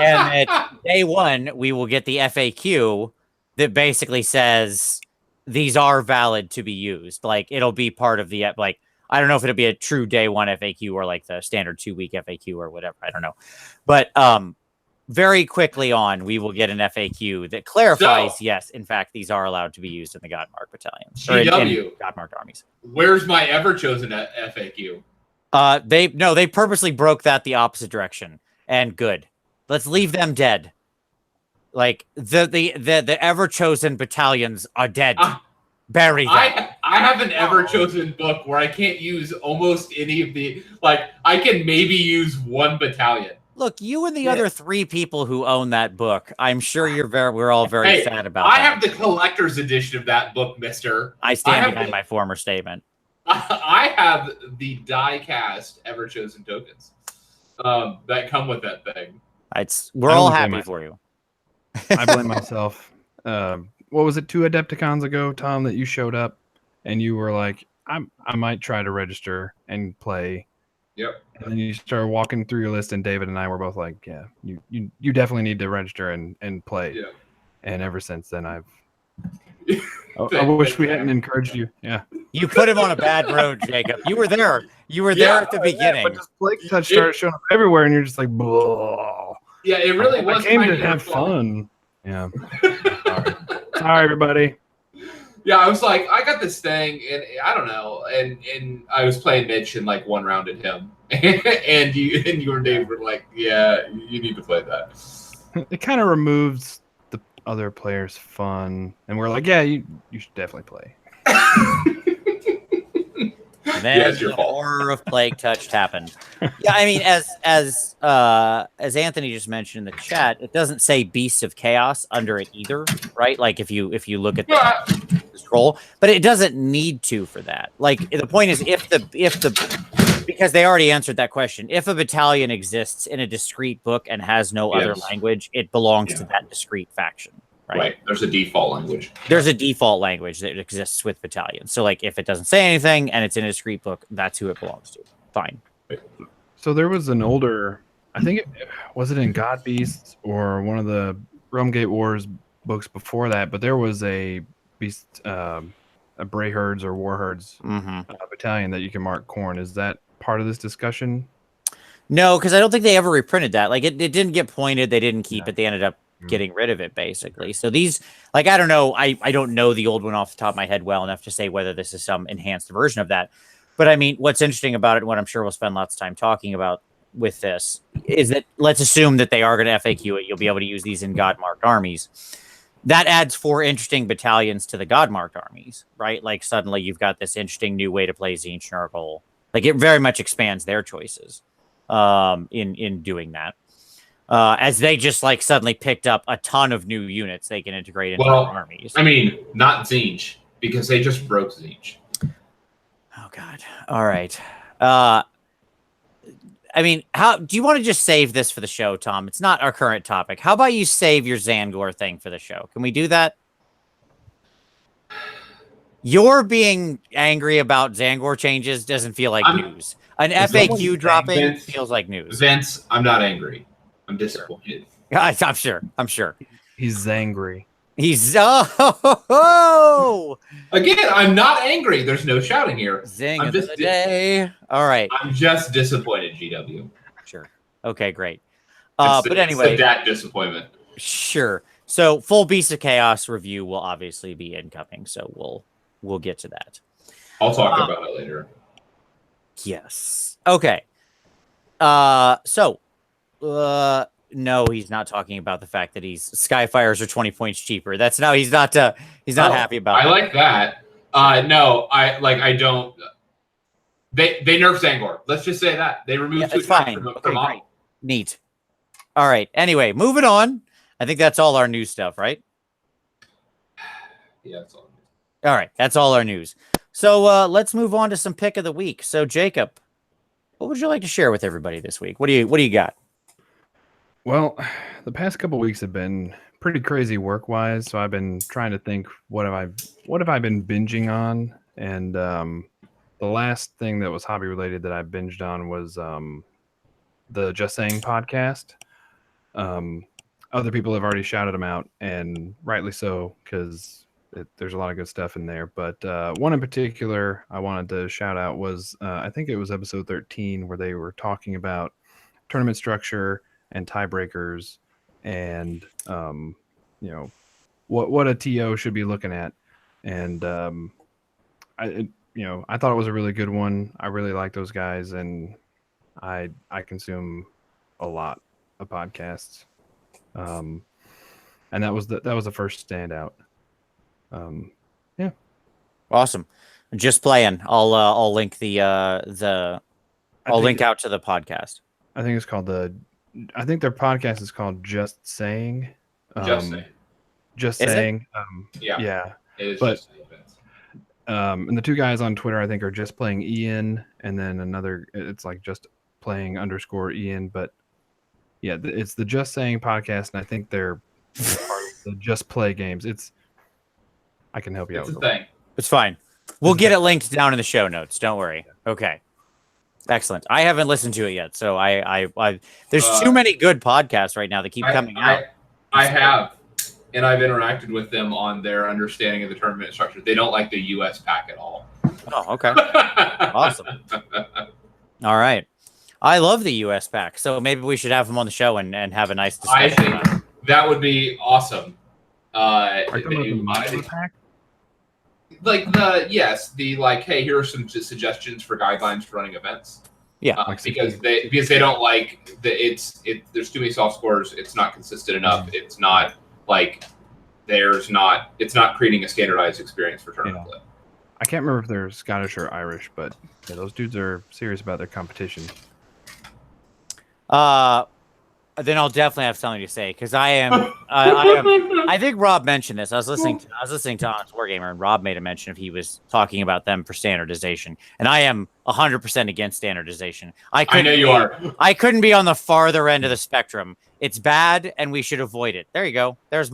Speaker 1: And at day one, we will get the FAQ that basically says these are valid to be used. Like it'll be part of the like. I don't know if it'll be a true day one FAQ or like the standard 2-week FAQ or whatever. I don't know, but very quickly on, we will get an FAQ that clarifies, yes, in fact, these are allowed to be used in the God-marked battalions.
Speaker 2: GW.
Speaker 1: In God-marked armies.
Speaker 2: Where's my ever-chosen FAQ?
Speaker 1: They purposely broke that the opposite direction. And good. Let's leave them dead. Like, the ever-chosen battalions are dead. Bury them.
Speaker 2: I have an ever-chosen book where I can't use almost any of the... Like, I can maybe use one battalion.
Speaker 1: Look, you and the other 3 people who own that book, I'm sure we're all very sad about that.
Speaker 2: I have the collector's edition of that book, mister.
Speaker 1: I stand behind my former statement.
Speaker 2: I have the die-cast ever-chosen tokens that come with that thing.
Speaker 1: We're all happy for you.
Speaker 3: I blame myself. What was it, 2 Adepticons ago, Tom, that you showed up and you were like, I might try to register and play.
Speaker 2: Yep.
Speaker 3: And then you started walking through your list, and David and I were both like, "Yeah, you definitely need to register and play."
Speaker 2: Yeah.
Speaker 3: And ever since then, I wish we hadn't encouraged you. Yeah.
Speaker 1: You put him on a bad road, Jacob. You were there. You were there at the beginning.
Speaker 3: But this Plague Touch started showing up everywhere, and you're just like, "Blah."
Speaker 2: Yeah, it really was.
Speaker 3: I came to have fun. Yeah. Sorry, everybody.
Speaker 2: Yeah, I was like, I got this thing, and I don't know, and I was playing Mitch and like one rounded him, and you and Dave were like, yeah, you need to play that.
Speaker 3: It kind of removes the other players' fun, and we're like, yeah, you should definitely play.
Speaker 1: And then the horror of Plague Touch happened. Yeah, I mean, as Anthony just mentioned in the chat, it doesn't say Beasts of Chaos under it either, right? Like if you look at the scroll, but it doesn't need to for that. Like the point is, because they already answered that question. If a battalion exists in a discrete book and has no other language, it belongs to that discrete faction. Right.
Speaker 2: There's a default language.
Speaker 1: There's a default language that exists with battalions. So, like, if it doesn't say anything and it's in a discrete book, that's who it belongs to. Fine.
Speaker 3: So there was an older, I think was it in God Beasts or one of the Realm Gate Wars books before that, but there was a beast, a Bray Herds or War Herds battalion that you can mark Khorne. Is that part of this discussion?
Speaker 1: No, because I don't think they ever reprinted that. Like, it didn't get pointed. They didn't keep it. They ended up getting rid of it, basically. So these, like, I don't know. I don't know the old one off the top of my head well enough to say whether this is some enhanced version of that. But I mean, what's interesting about it, and what I'm sure we'll spend lots of time talking about with this, is that let's assume that they are going to FAQ it. You'll be able to use these in God-marked armies. That adds 4 interesting battalions to the God-marked armies, right? Like, suddenly you've got this interesting new way to play Tzeentch Nurgle. Like, it very much expands their choices in doing that. As they just like suddenly picked up a ton of new units they can integrate into their armies.
Speaker 2: I mean, not Tzeentch, because they just broke Tzeentch.
Speaker 1: Oh God! All right. I mean, how do you want to just save this for the show, Tom? It's not our current topic. How about you save your Zangor thing for the show? Can we do that? You're being angry about Zangor changes doesn't feel like news. An FAQ dropping feels like news.
Speaker 2: Vince, I'm not angry. I'm disappointed.
Speaker 1: I'm sure.
Speaker 3: He's angry.
Speaker 1: He's
Speaker 2: again. I'm not angry. There's no shouting here.
Speaker 1: Zing of the day. All right.
Speaker 2: I'm just disappointed. GW.
Speaker 1: Sure. Okay. Great. But anyway,
Speaker 2: it's that disappointment.
Speaker 1: Sure. So full Beast of Chaos review will obviously be incoming. So we'll get to that.
Speaker 2: I'll talk about it later.
Speaker 1: Yes. Okay. So. no, he's not talking about the fact that Skyfires are 20 points cheaper. That's no, he's not happy about
Speaker 2: I
Speaker 1: that.
Speaker 2: like that. No, I don't. They nerfed Zangor. Let's just say that. They removed two
Speaker 1: it's fine.
Speaker 2: from
Speaker 1: Okay,
Speaker 2: model.
Speaker 1: great. Neat. All right. Anyway, moving on. I think that's all our news stuff, right?
Speaker 2: Yeah, that's all.
Speaker 1: All right. That's all our news. So let's move on to some pick of the week. So Jacob, what would you like to share with everybody this week? What do you got?
Speaker 3: Well, the past couple weeks have been pretty crazy work-wise, so I've been trying to think what have I been binging on, and the last thing that was hobby related that I binged on was the Just Saying podcast. Other people have already shouted them out, and rightly so, because there's a lot of good stuff in there. But one in particular I wanted to shout out was I think it was episode 13, where they were talking about tournament structure and tiebreakers, and what a TO should be looking at. And I thought it was a really good one. I really like those guys, and I consume a lot of podcasts. And that was the first standout. Yeah.
Speaker 1: Awesome. Just playing. I'll link I'll link out to the podcast.
Speaker 3: I think it's called I think their podcast is called Just Saying.
Speaker 2: Just Saying.
Speaker 3: Just
Speaker 1: Is it?
Speaker 3: Saying.
Speaker 2: Yeah. It is
Speaker 3: But
Speaker 2: Just Saying.
Speaker 3: and the two guys on Twitter I think are Just Playing Ian, and then another it's like Just Playing _Ian. But yeah, it's the Just Saying podcast, and I think they're part of the Just Play games. I can help you out
Speaker 2: It's
Speaker 3: with
Speaker 2: a thing.
Speaker 1: It's fine. We'll get it linked down in the show notes. Don't worry. Okay. Excellent. I haven't listened to it yet, so I there's too many good podcasts right now that keep coming out.
Speaker 2: I have, and I've interacted with them on their understanding of the tournament structure. They don't like the US pack at all.
Speaker 1: Oh, okay. Awesome. All right. I love the US pack, so maybe we should have them on the show and have a nice
Speaker 2: I
Speaker 1: discussion.
Speaker 2: think that would be awesome.
Speaker 3: Are you talking about the modular pack?
Speaker 2: Like hey, here are some suggestions for guidelines for running events.
Speaker 1: Yeah,
Speaker 2: because they don't like there's too many soft scores. It's not consistent enough. It's not like it's not creating a standardized experience for tournament play.
Speaker 3: I can't remember if they're Scottish or Irish, but yeah, those dudes are serious about their competition.
Speaker 1: Then I'll definitely have something to say, because I think Rob mentioned this. I was listening to Honest Wargamer, and Rob made a mention of he was talking about them for standardization, and I am 100% against standardization.
Speaker 2: I know you are.
Speaker 1: I couldn't be on the farther end of the spectrum. It's bad, and we should avoid it. There you go. That's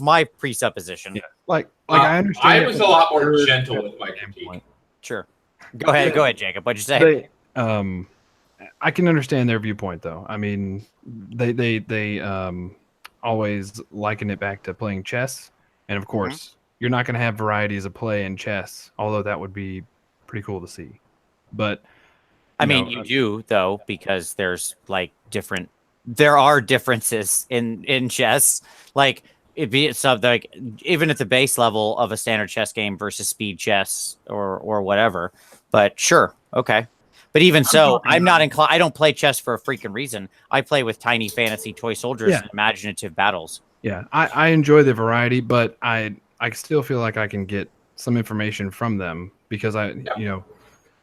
Speaker 1: my presupposition.
Speaker 3: Yeah. Like I understand.
Speaker 2: I was a lot more gentle with my critique.
Speaker 1: Sure. Go ahead, Jacob. What'd you say?
Speaker 3: I can understand their viewpoint, though. I mean, they always liken it back to playing chess, and of course, you're not going to have varieties of play in chess. Although that would be pretty cool to see. But
Speaker 1: I mean, you do, though, because there's there are differences in chess. Like it'd be something like even at the base level of a standard chess game versus speed chess or whatever. But sure, okay. But even so, I'm not inclined. I don't play chess for a freaking reason. I play with tiny fantasy toy soldiers and imaginative battles.
Speaker 3: Yeah, I enjoy the variety, but I still feel like I can get some information from them, because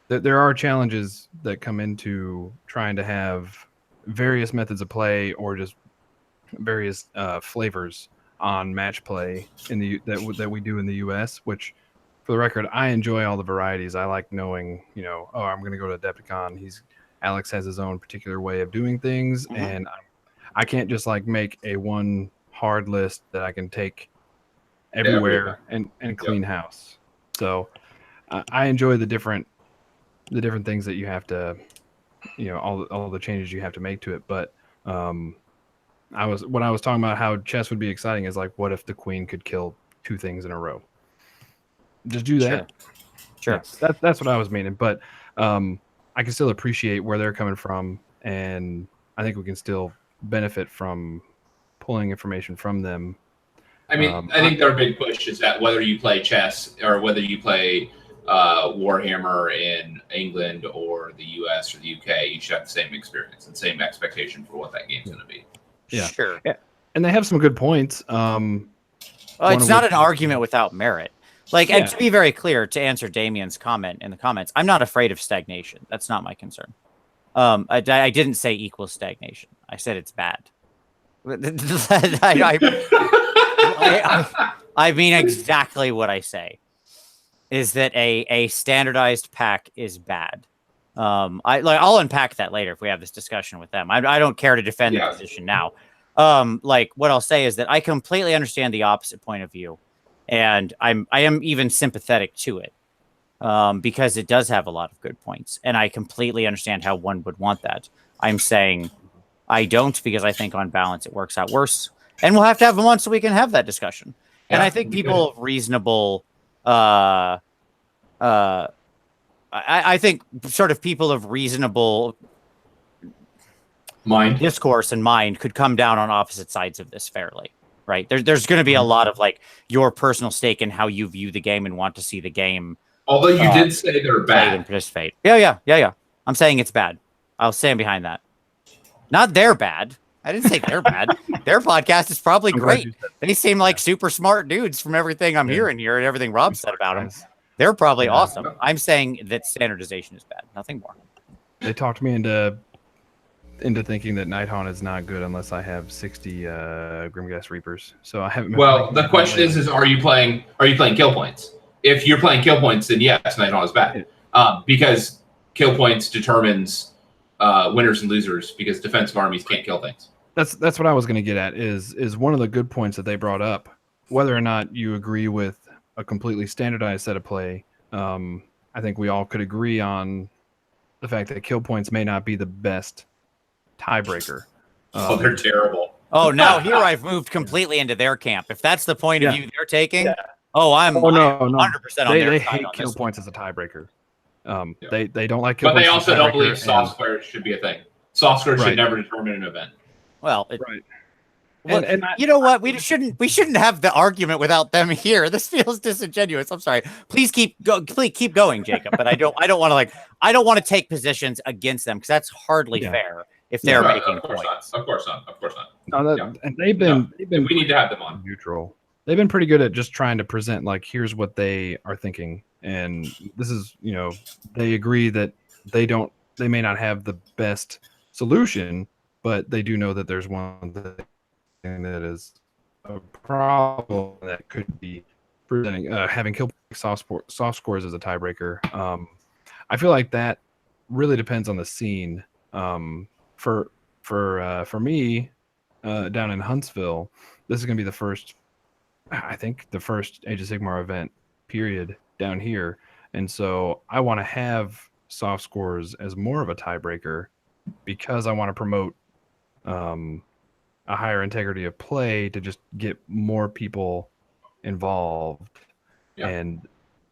Speaker 3: there are challenges that come into trying to have various methods of play or just various flavors on match play that we do in the US, which, for the record, I enjoy all the varieties. I like knowing, I'm going to go to Adepticon. Alex has his own particular way of doing things, and I can't just make a one hard list that I can take everywhere and clean house. So I enjoy the different things that you have to, all the changes you have to make to it. But when I was talking about how chess would be exciting is what if the queen could kill two things in a row? Just do that.
Speaker 1: Sure.
Speaker 3: Yeah, that's what I was meaning. But I can still appreciate where they're coming from, and I think we can still benefit from pulling information from them.
Speaker 2: I mean, I think their big push is that whether you play chess or whether you play Warhammer in England or the US or the UK, you should have the same experience and same expectation for what that game's going to be.
Speaker 3: Yeah.
Speaker 1: Sure.
Speaker 3: Yeah. And they have some good points.
Speaker 1: Well, it's not an argument without merit. Like, and to be very clear, to answer Damien's comment in the comments, I'm not afraid of stagnation. That's not my concern. I didn't say equal stagnation. I said it's bad. I mean exactly what I say. Is that a standardized pack is bad. I'll unpack that later if we have this discussion with them. I don't care to defend the position now. Like what I'll say is that I completely understand the opposite point of view, and I am even sympathetic to it, because it does have a lot of good points, and I completely understand how one would want that. I'm saying I don't, because I think on balance it works out worse, and we'll have to have them on so we can have that discussion. Yeah, and I think people of reasonable, I think sort of people of reasonable discourse and mind could come down on opposite sides of this fairly, right? There's going to be a lot of like your personal stake in how you view the game and want to see the game.
Speaker 2: Although you did say they're bad
Speaker 1: and participate. Yeah. I'm saying it's bad. I'll stand behind that. Not they're bad. I didn't say they're bad. Their podcast is probably great. They seem like super smart dudes from everything I'm hearing here and everything Rob said about them. They're probably awesome. I'm saying that standardization is bad. Nothing more.
Speaker 3: They talked me into thinking that Nighthaunt is not good unless I have 60 Grimghast Reapers. So I haven't.
Speaker 2: Well, the question is are you playing kill points? If you're playing kill points, then yes, Nighthaunt is bad. Because kill points determines winners and losers, because defensive armies can't kill things.
Speaker 3: That's what I was going to get at. Is one of the good points that they brought up, whether or not you agree with a completely standardized set of play. I think we all could agree on the fact that kill points may not be the best tiebreaker.
Speaker 2: They're terrible.
Speaker 1: Oh, now here I've moved completely into their camp. If that's the point of view they're taking, I'm 100% on their side.
Speaker 3: They hate kill points as a tiebreaker. They don't like kill
Speaker 2: points. But they also don't believe soft squares should be a thing. Soft squares should never determine an event.
Speaker 1: Well, well, and you know what? We shouldn't have the argument without them here. This feels disingenuous. I'm sorry. Please keep going, Jacob. But I don't want to take positions against them, because that's hardly fair if they're making points.
Speaker 2: Of course not.
Speaker 3: No, and they've been.
Speaker 2: We need to have them on
Speaker 3: neutral. They've been pretty good at just trying to present like, here's what they are thinking, and this is, they agree that they may not have the best solution, but they do know that there's one thing that is a problem that could be presenting, having kill soft scores as a tiebreaker. I feel like that really depends on the scene. For me, down in Huntsville, this is going to be the first Age of Sigmar event period down here, and so I want to have soft scores as more of a tiebreaker, because I want to promote a higher integrity of play to just get more people involved. And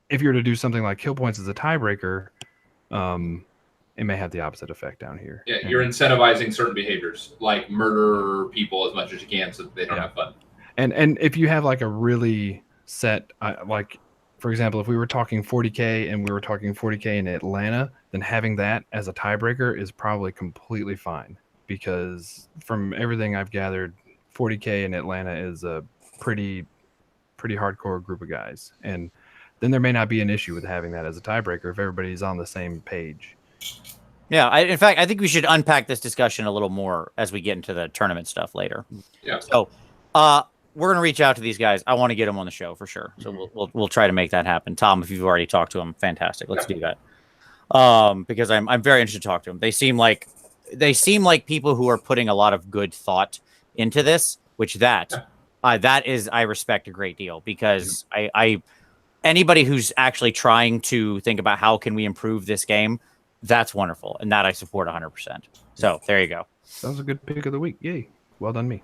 Speaker 3: if you're to do something like kill points as a tiebreaker, it may have the opposite effect down here.
Speaker 2: Yeah, you're incentivizing certain behaviors, like murder people as much as you can so that they don't have fun.
Speaker 3: And if you have like a really set, like, for example, if we were talking 40K and we were talking 40K in Atlanta, then having that as a tiebreaker is probably completely fine, because from everything I've gathered, 40K in Atlanta is a pretty hardcore group of guys. And then there may not be an issue with having that as a tiebreaker if everybody's on the same page.
Speaker 1: Yeah, in fact, I think we should unpack this discussion a little more as we get into the tournament stuff later.
Speaker 2: Yeah.
Speaker 1: So, we're gonna reach out to these guys. I want to get them on the show for sure. So we'll try to make that happen. Tom, if you've already talked to them, fantastic. Let's do that. Because I'm very interested to talk to them. They seem like people who are putting a lot of good thought into this, which that is, I respect a great deal, because I anybody who's actually trying to think about how can we improve this game, that's wonderful, and that I support 100%. So there you go.
Speaker 3: That was a good pick of the week. Yay. Well done, me.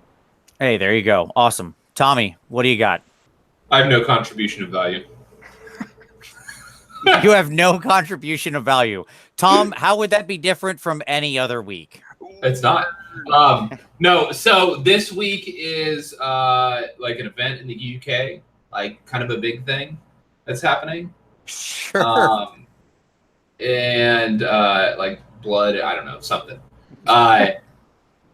Speaker 1: Hey, there you go. Awesome. Tommy, what do you got?
Speaker 2: I have no contribution of value.
Speaker 1: You have no contribution of value. Tom, how would that be different from any other week?
Speaker 2: It's not. No, so this week is like an event in the UK, like kind of a big thing that's happening.
Speaker 1: Sure.
Speaker 2: And like blood, I don't know, something.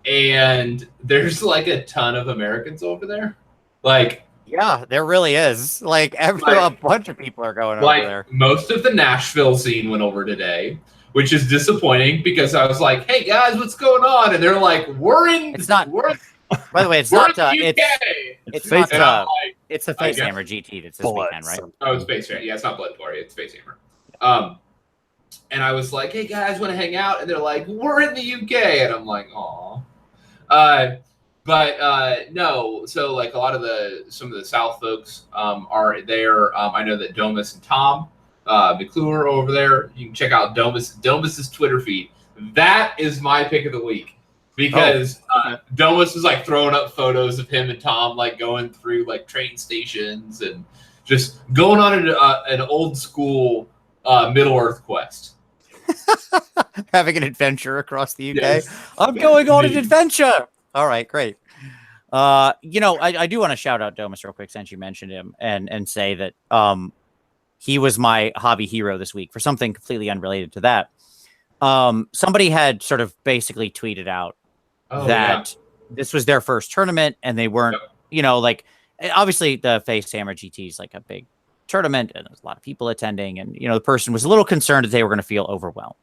Speaker 2: and there's like a ton of Americans over there. Like,
Speaker 1: yeah, there really is. Like, a bunch of people are going over there.
Speaker 2: Most of the Nashville scene went over today, which is disappointing because I was like, "Hey guys, what's going on?" And they're like, "We're in."
Speaker 1: It's not.
Speaker 2: We're,
Speaker 1: By the way, it's
Speaker 2: we're
Speaker 1: not.
Speaker 2: in the UK.
Speaker 1: It's not.
Speaker 2: And I'm like,
Speaker 1: It's the Facehammer GT that's this weekend, right?
Speaker 2: oh, it's Facehammer. Yeah, it's not Blood Party. It's Facehammer. And I was like, "Hey guys, want to hang out?" And they're like, "We're in the UK," and I'm like, "Aw." But no, so like a lot of some of the South folks are there. I know that Domus and Tom McClure are over there. You can check out Domus's Twitter feed. That is my pick of the week because Domus is like throwing up photos of him and Tom like going through like train stations and just going on an old school Middle Earth quest.
Speaker 1: Having an adventure across the UK.
Speaker 2: Yes.
Speaker 1: I'm going on an adventure. All right, great. You know, I do want to shout out Domus real quick since you mentioned him and say that he was my hobby hero this week for something completely unrelated to that. Somebody had sort of basically tweeted out that this was their first tournament and they weren't, you know, like obviously the Facehammer GT is like a big tournament and there's a lot of people attending and, you know, the person was a little concerned that they were going to feel overwhelmed.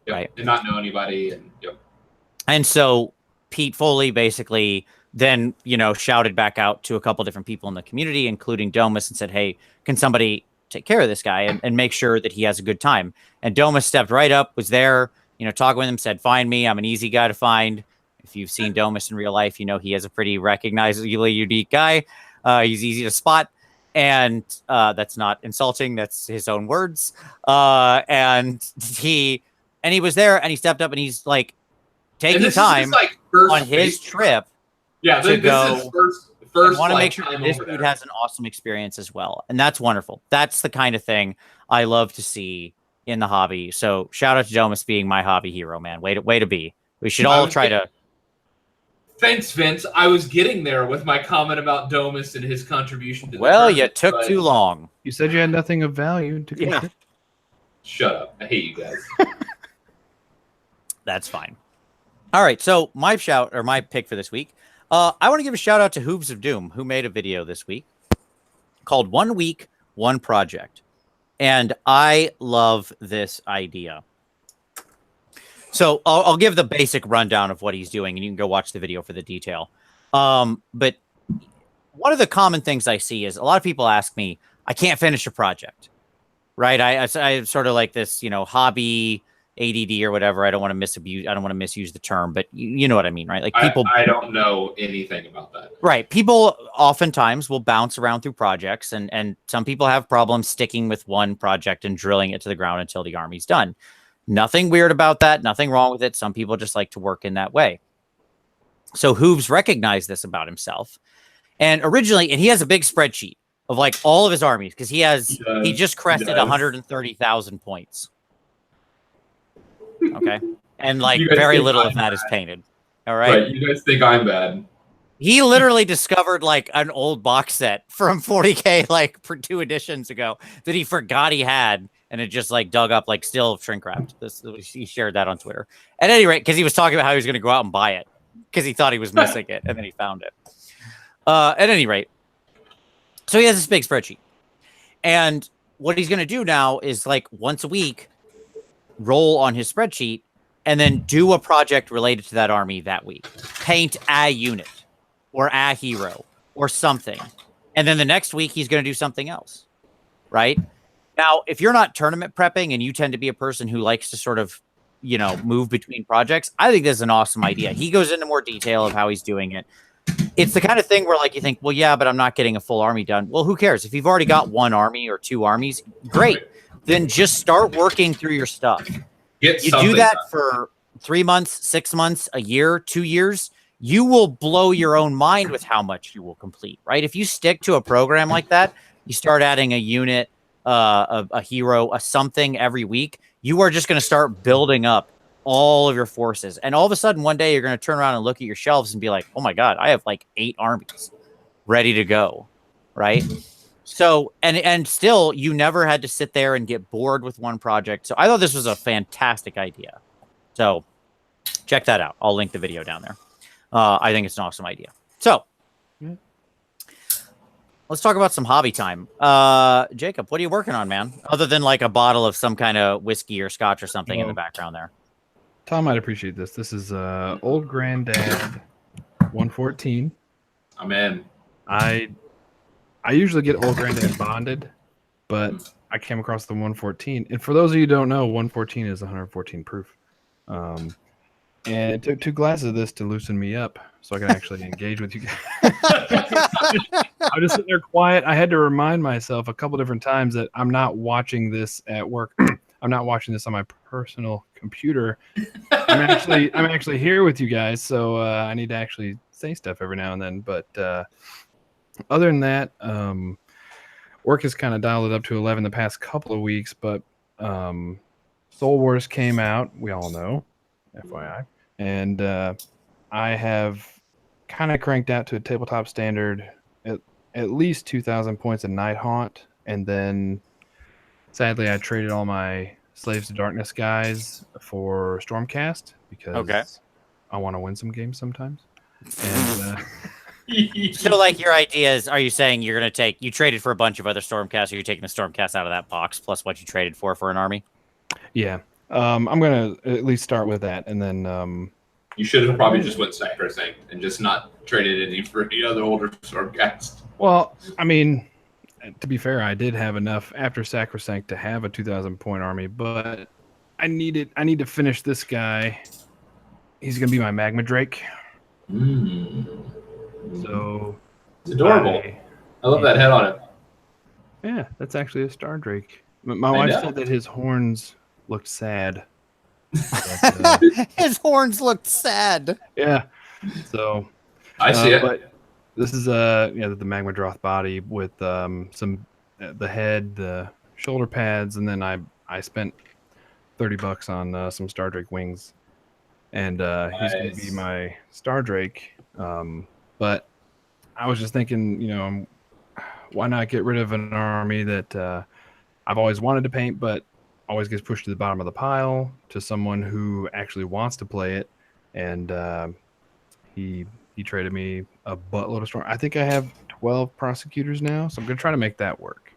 Speaker 1: Right.
Speaker 2: And not know anybody.
Speaker 1: And so Pete Foley basically then, you know, shouted back out to a couple different people in the community, including Domus, and said, "Hey, can somebody take care of this guy and make sure that he has a good time?" And Domus stepped right up, was there, you know, talking with him, said, "Find me. I'm an easy guy to find." If you've seen Domus in real life, you know he is a pretty recognizably unique guy. He's easy to spot. And that's not insulting. That's his own words. And he was there and he stepped up and he's like taking time on his trip.
Speaker 2: Yeah,
Speaker 1: to go.
Speaker 2: Is first.
Speaker 1: I want to make sure that this dude has an awesome experience as well. And that's wonderful. That's the kind of thing I love to see in the hobby. So shout out to Domus being my hobby hero, man. Way to be. We should all try to.
Speaker 2: Thanks, Vince. I was getting there with my comment about Domus and his contribution to the
Speaker 1: Well, you took too long.
Speaker 3: You said you had nothing of value to contribute.
Speaker 2: Shut up. I hate you guys.
Speaker 1: That's fine. All right. So my pick for this week. I want to give a shout out to Hooves of Doom, who made a video this week called 1 Week, 1 Project. And I love this idea. So I'll give the basic rundown of what he's doing, and you can go watch the video for the detail. But one of the common things I see is a lot of people ask me, I can't finish a project, right? I sort of like this, you know, hobby ADD or whatever. I don't want to misuse the term, but you know what I mean, right? Like people.
Speaker 2: I don't know anything about that.
Speaker 1: Right. People oftentimes will bounce around through projects, and some people have problems sticking with one project and drilling it to the ground until the army's done. Nothing weird about that. Nothing wrong with it. Some people just like to work in that way. So Hooves recognized this about himself. And he has a big spreadsheet of like all of his armies because he just crested 130,000 points. Okay. And like very little of that is painted. All right.
Speaker 2: You guys think I'm bad.
Speaker 1: He literally discovered like an old box set from 40K like for 2 editions ago that he forgot he had. And it just like dug up, like still shrink wrapped. He shared that on Twitter. At any rate, because he was talking about how he was going to go out and buy it because he thought he was missing it, and then he found it. At any rate, so he has this big spreadsheet, and what he's going to do now is like once a week, roll on his spreadsheet, and then do a project related to that army that week. Paint a unit, or a hero, or something, and then the next week he's going to do something else, right? Now, if you're not tournament prepping and you tend to be a person who likes to sort of, you know, move between projects, I think this is an awesome idea. He goes into more detail of how he's doing it. It's the kind of thing where like you think, well, yeah, but I'm not getting a full army done. Well, who cares? If you've already got 1 army or 2 armies, great. Then just start working through your stuff. You do that for 3 months, 6 months, a year, 2 years, you will blow your own mind with how much you will complete, right? If you stick to a program like that, you start adding a unit, a hero, a something every week, you are just going to start building up all of your forces. And all of a sudden, one day you're going to turn around and look at your shelves and be like, oh my God, I have like 8 armies ready to go. Right. So, and still you never had to sit there and get bored with one project. So I thought this was a fantastic idea. So check that out. I'll link the video down there. I think it's an awesome idea. So
Speaker 3: Yeah.
Speaker 1: let's talk about some hobby time. Jacob, what are you working on, man? Other than like a bottle of some kind of whiskey or scotch or something in the background there.
Speaker 3: Tom might appreciate this. This is Old Granddad 114.
Speaker 2: I'm in.
Speaker 3: I usually get Old Granddad bonded, but I came across the 114. And for those of you who don't know, 114 is 114 proof. And it took 2 glasses of this to loosen me up so I can actually engage with you guys. I was just sitting there quiet. I had to remind myself a couple different times that I'm not watching this at work. I'm not watching this on my personal computer. I'm actually here with you guys, so I need to actually say stuff every now and then. But other than that, work has kind of dialed it up to 11 the past couple of weeks. But Soul Wars came out. We all know, FYI. And I have kind of cranked out to a tabletop standard at least 2,000 points of Night Haunt. And then, sadly, I traded all my Slaves to Darkness guys for Stormcast because I want to win some games sometimes. And
Speaker 1: So, like, your idea is, are you saying you're going to you traded for a bunch of other Stormcasts, or you're taking the Stormcast out of that box plus what you traded for an army?
Speaker 3: Yeah. I'm going to at least start with that. And then
Speaker 2: You should have probably just went sacrosanct and just not traded any for any other older Stormcast.
Speaker 3: well, I mean, to be fair, I did have enough after Sacrosanct to have a 2,000 point army, but I need to finish this guy. He's going to be my Magma Drake. So
Speaker 2: It's adorable. I love that head on it.
Speaker 3: Yeah, that's actually a Star Drake. My wife said that his horns looked sad. But,
Speaker 1: His horns looked sad.
Speaker 3: yeah. So
Speaker 2: I see it.
Speaker 3: But this is the Magma Droth body with some the head, the shoulder pads, and then I spent $30 on some Star Drake wings, and he's gonna be my Star Drake. But I was just thinking, why not get rid of an army that I've always wanted to paint, but always gets pushed to the bottom of the pile to someone who actually wants to play it, and he traded me a buttload of storm. I think I have 12 prosecutors now, so I'm gonna try to make that work.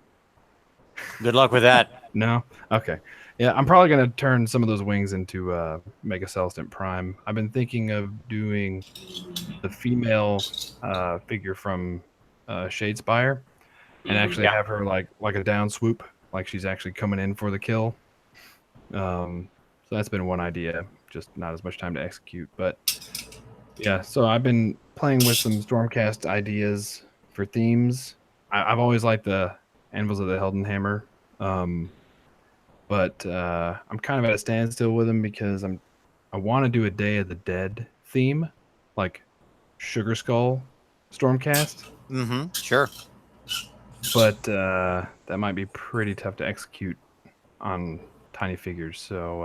Speaker 1: Good luck with that.
Speaker 3: No, okay, yeah, I'm probably gonna turn some of those wings into Mega Celestant Prime. I've been thinking of doing the female figure from Shadespire, and actually have her like a down swoop, like she's actually coming in for the kill. So that's been one idea, just not as much time to execute. But yeah, so I've been playing with some Stormcast ideas for themes. I've always liked the Anvils of the Heldenhammer, but I'm kind of at a standstill with them because I want to do a Day of the Dead theme, like Sugar Skull Stormcast.
Speaker 1: Mm-hmm. Sure.
Speaker 3: But that might be pretty tough to execute on tiny figures. So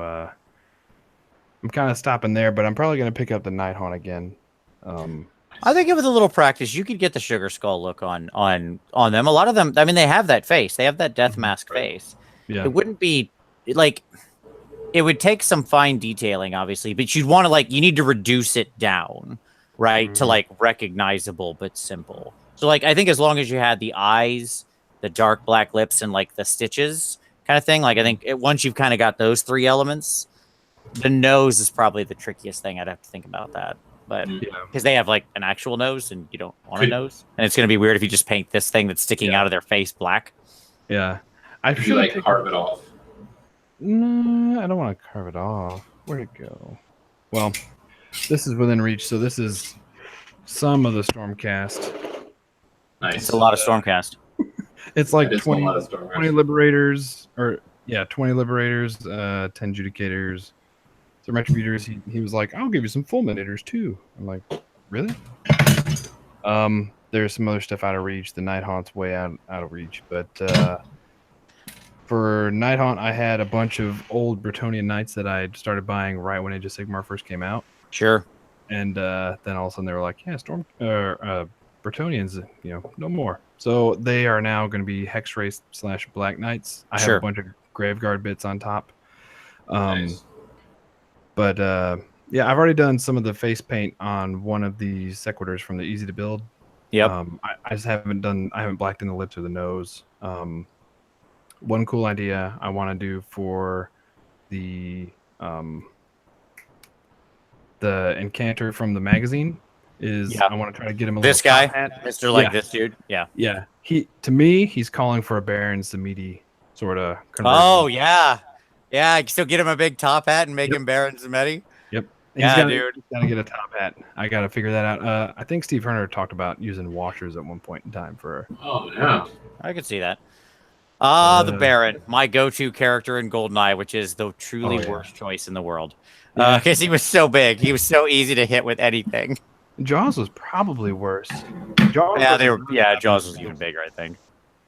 Speaker 3: I'm kind of stopping there, but I'm probably going to pick up the Night Haunt again.
Speaker 1: I think with a little practice, you could get the Sugar Skull look on them. A lot of them, I mean, they have that face. They have that death mask face.
Speaker 3: Yeah.
Speaker 1: It wouldn't be like, it would take some fine detailing, obviously, but you'd want to you need to reduce it down, right? To recognizable but simple. So I think as long as you had the eyes, the dark black lips, and the stitches kind of thing, I think once you've kind of got those 3 elements, the nose is probably the trickiest thing. I'd have to think about that. But because they have an actual nose and you don't want a nose, and it's going to be weird if you just paint this thing that's sticking out of their face black.
Speaker 3: Yeah,
Speaker 2: I should carve it off.
Speaker 3: No, I don't want to carve it off. Where'd it go? Well, this is within reach, so this is some of the Stormcast.
Speaker 2: Nice.
Speaker 1: It's a lot of Stormcast.
Speaker 3: It's like 20 Liberators, 20 Liberators, 10 Judicators, some Retributors. He was like, I'll give you some Fulminators too. I'm like, really? There's some other stuff out of reach. The Night Haunt's way out of reach. But for Night Haunt, I had a bunch of old Bretonnian Knights that I started buying right when Age of Sigmar first came out.
Speaker 1: Sure.
Speaker 3: And then all of a sudden they were like, yeah, Bretonnians, no more. So they are now going to be Hex Race / Black Knights. I have a bunch of Graveguard bits on top.
Speaker 2: Nice.
Speaker 3: But Yeah, I've already done some of the face paint on one of the sequitors from the Easy to Build.
Speaker 1: Yep.
Speaker 3: I just I haven't blacked in the lips or the nose. One cool idea I want to do for the Incantor from the magazine is
Speaker 1: Yeah.
Speaker 3: I want to try to get him a
Speaker 1: This
Speaker 3: little
Speaker 1: guy,
Speaker 3: top hat.
Speaker 1: Mr. Like
Speaker 3: Yeah.
Speaker 1: this dude. Yeah.
Speaker 3: Yeah, to me he's calling for a Baron Samedi sort of conversion.
Speaker 1: Oh yeah. Yeah. I can still get him a big top hat and make
Speaker 3: Yep.
Speaker 1: him Baron Zemetti.
Speaker 3: Yep.
Speaker 1: Yeah, dude.
Speaker 3: He's gotta get a top hat. I gotta figure that out. I think Steve Herner talked about using washers at one point in time for.
Speaker 2: Oh yeah.
Speaker 1: I could see that. The Baron, my go-to character in GoldenEye, which is the truly worst choice in the world. Because he was so big. He was so easy to hit with anything.
Speaker 3: Jaws was probably worse.
Speaker 1: Jaws was even bigger, I think.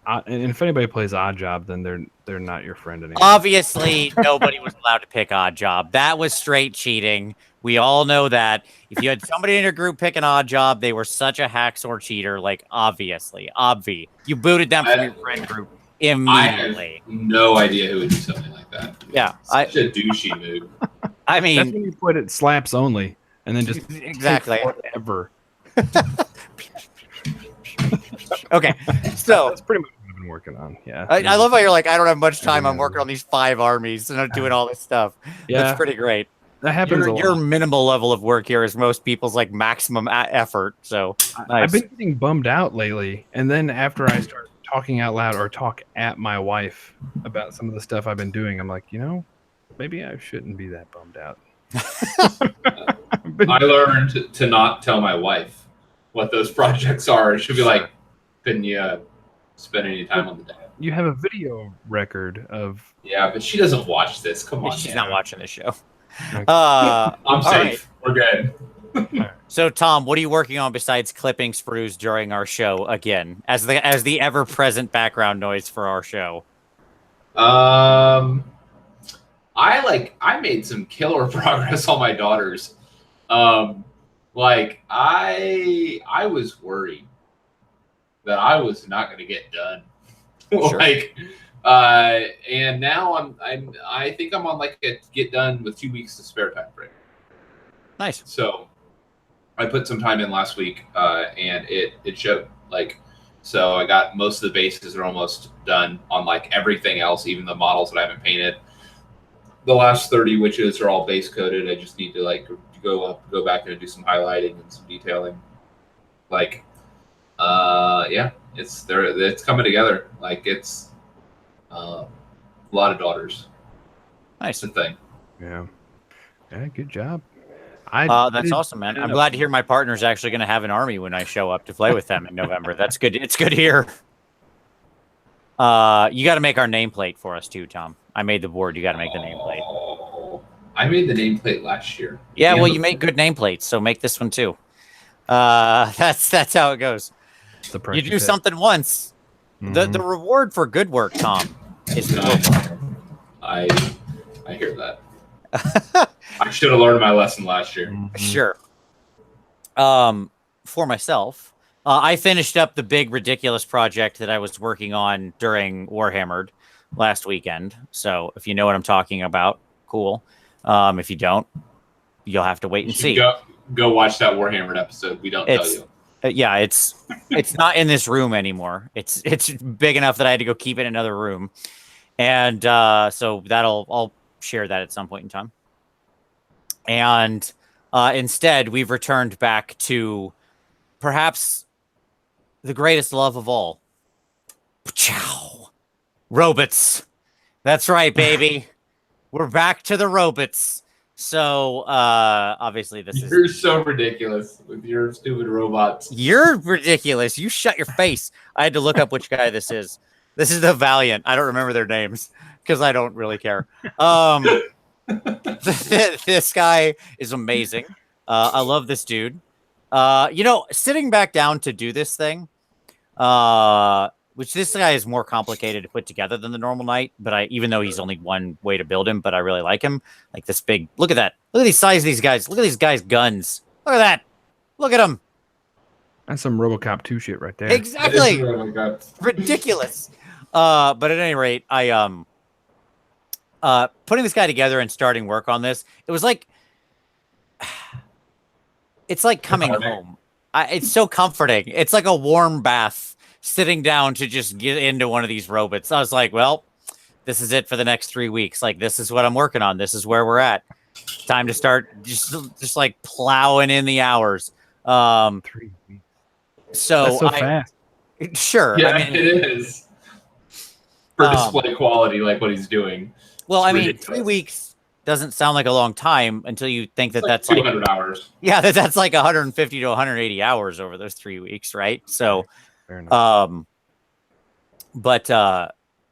Speaker 3: And if anybody plays Odd Job, then they're not your friend anymore.
Speaker 1: Obviously, nobody was allowed to pick Odd Job. That was straight cheating. We all know that. If you had somebody in your group pick an Odd Job, they were such a hacksaw cheater. Like, obviously. You booted them from your friend group immediately.
Speaker 2: I have no idea who would do something like that.
Speaker 1: Yeah.
Speaker 2: Such a douchey move.
Speaker 1: I mean,
Speaker 3: that's when you put it slaps only, and then just
Speaker 1: exactly
Speaker 3: forever.
Speaker 1: Okay, so
Speaker 3: that's pretty much what I've been working on. Yeah,
Speaker 1: I love how you're like, I don't have much time. I'm working on these 5 armies and I'm doing all this stuff.
Speaker 3: Yeah,
Speaker 1: that's pretty great.
Speaker 3: That happens.
Speaker 1: Your minimal level of work here is most people's like maximum effort. So nice.
Speaker 3: I've been getting bummed out lately, and then after I start talking out loud or talk at my wife about some of the stuff I've been doing, I'm like, maybe I shouldn't be that bummed out.
Speaker 2: I learned to not tell my wife what those projects are. She'll be like, couldn't you spend any time on the day?
Speaker 3: You have a video record of...
Speaker 2: Yeah, but she doesn't watch this. Come on,
Speaker 1: she's not watching this show.
Speaker 3: Okay.
Speaker 2: I'm safe.
Speaker 1: Right.
Speaker 2: We're good.
Speaker 1: So, Tom, what are you working on besides clipping sprues during our show again, as the ever-present background noise for our show?
Speaker 2: I made some killer progress on my daughters. I was worried that I was not going to get done.
Speaker 1: Sure.
Speaker 2: And now I think I'm on like a get done with 2 weeks to spare time frame.
Speaker 1: Nice.
Speaker 2: So I put some time in last week, and it showed. So I got most of the bases are almost done on like everything else, even the models that I haven't painted. The last 30 witches are all base coated. I just need to go back and do some highlighting and some detailing. It's there. It's coming together. It's a lot of daughters.
Speaker 1: Nice.
Speaker 2: It's a thing.
Speaker 3: Yeah, good job.
Speaker 1: That's awesome, man. I'm glad to hear my partner's actually going to have an army when I show up to play with them in November. That's good. It's good to hear. You got to make our nameplate for us too, Tom. I made the board. You got to make the nameplate.
Speaker 2: I made the nameplate last year.
Speaker 1: Yeah, well, you make good nameplates, so make this one too. That's how it goes. You do something once. Mm-hmm. The reward for good work, Tom, is the reward.
Speaker 2: I hear that. I should have learned my lesson last year.
Speaker 1: Mm-hmm. Sure. For myself, I finished up the big ridiculous project that I was working on during Warhammered last weekend. So if you know what I'm talking about, cool. If you don't, you'll have to wait and see.
Speaker 2: Go watch that Warhammered episode. We don't tell you.
Speaker 1: Yeah, it's not in this room anymore. It's big enough that I had to go keep it in another room, and so I'll share that at some point in time. And instead, we've returned back to perhaps the greatest love of all. Robots. That's right, baby. We're back to the robots. So obviously
Speaker 2: You're so ridiculous with your stupid robots.
Speaker 1: You're ridiculous. You shut your face. I had to look up which guy this is. This is the Valiant. I don't remember their names because I don't really care. This guy is amazing. I love this dude. Sitting back down to do this thing, which this guy is more complicated to put together than the normal knight, but even though he's only one way to build him, but I really like him. Like this big, look at that. Look at the size of these guys. Look at these guys' guns. Look at that. Look at them.
Speaker 3: That's some RoboCop 2 shit right there.
Speaker 1: Exactly. Ridiculous. But at any rate, I putting this guy together and starting work on this, it was like it's like coming home. It's so comforting. It's like a warm bath sitting down to just get into one of these robots. I was like, well, this is it for the next 3 weeks. Like, this is what I'm working on. This is where we're at. Time to start just like plowing in the hours.
Speaker 3: 3 weeks.
Speaker 1: So
Speaker 3: That's so fast.
Speaker 1: Sure.
Speaker 2: Yeah,
Speaker 1: I mean,
Speaker 2: it is. For display quality, like what he's doing.
Speaker 1: Well,
Speaker 2: It's
Speaker 1: I mean,
Speaker 2: ridiculous.
Speaker 1: 3 weeks doesn't sound like a long time until you think that that's
Speaker 2: 200
Speaker 1: like
Speaker 2: hours.
Speaker 1: Yeah, that's like 150 to 180 hours over those 3 weeks, right? So,
Speaker 3: Fair enough.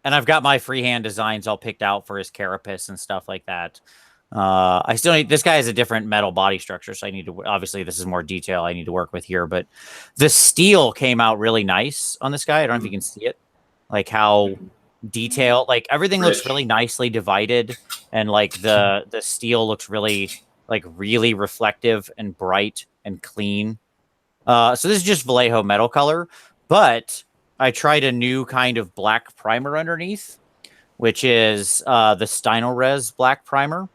Speaker 1: and I've got my freehand designs all picked out for his carapace and stuff like that. I still need, this guy has a different metal body structure, so I need to, obviously this is more detail I need to work with here, but the steel came out really nice on this guy. I don't know if you can see it, like how detailed, like everything looks really nicely divided, and like the steel looks really reflective and bright and clean. So this is just Vallejo metal color, but I tried a new kind of black primer underneath, which is the Stynylrez black primer.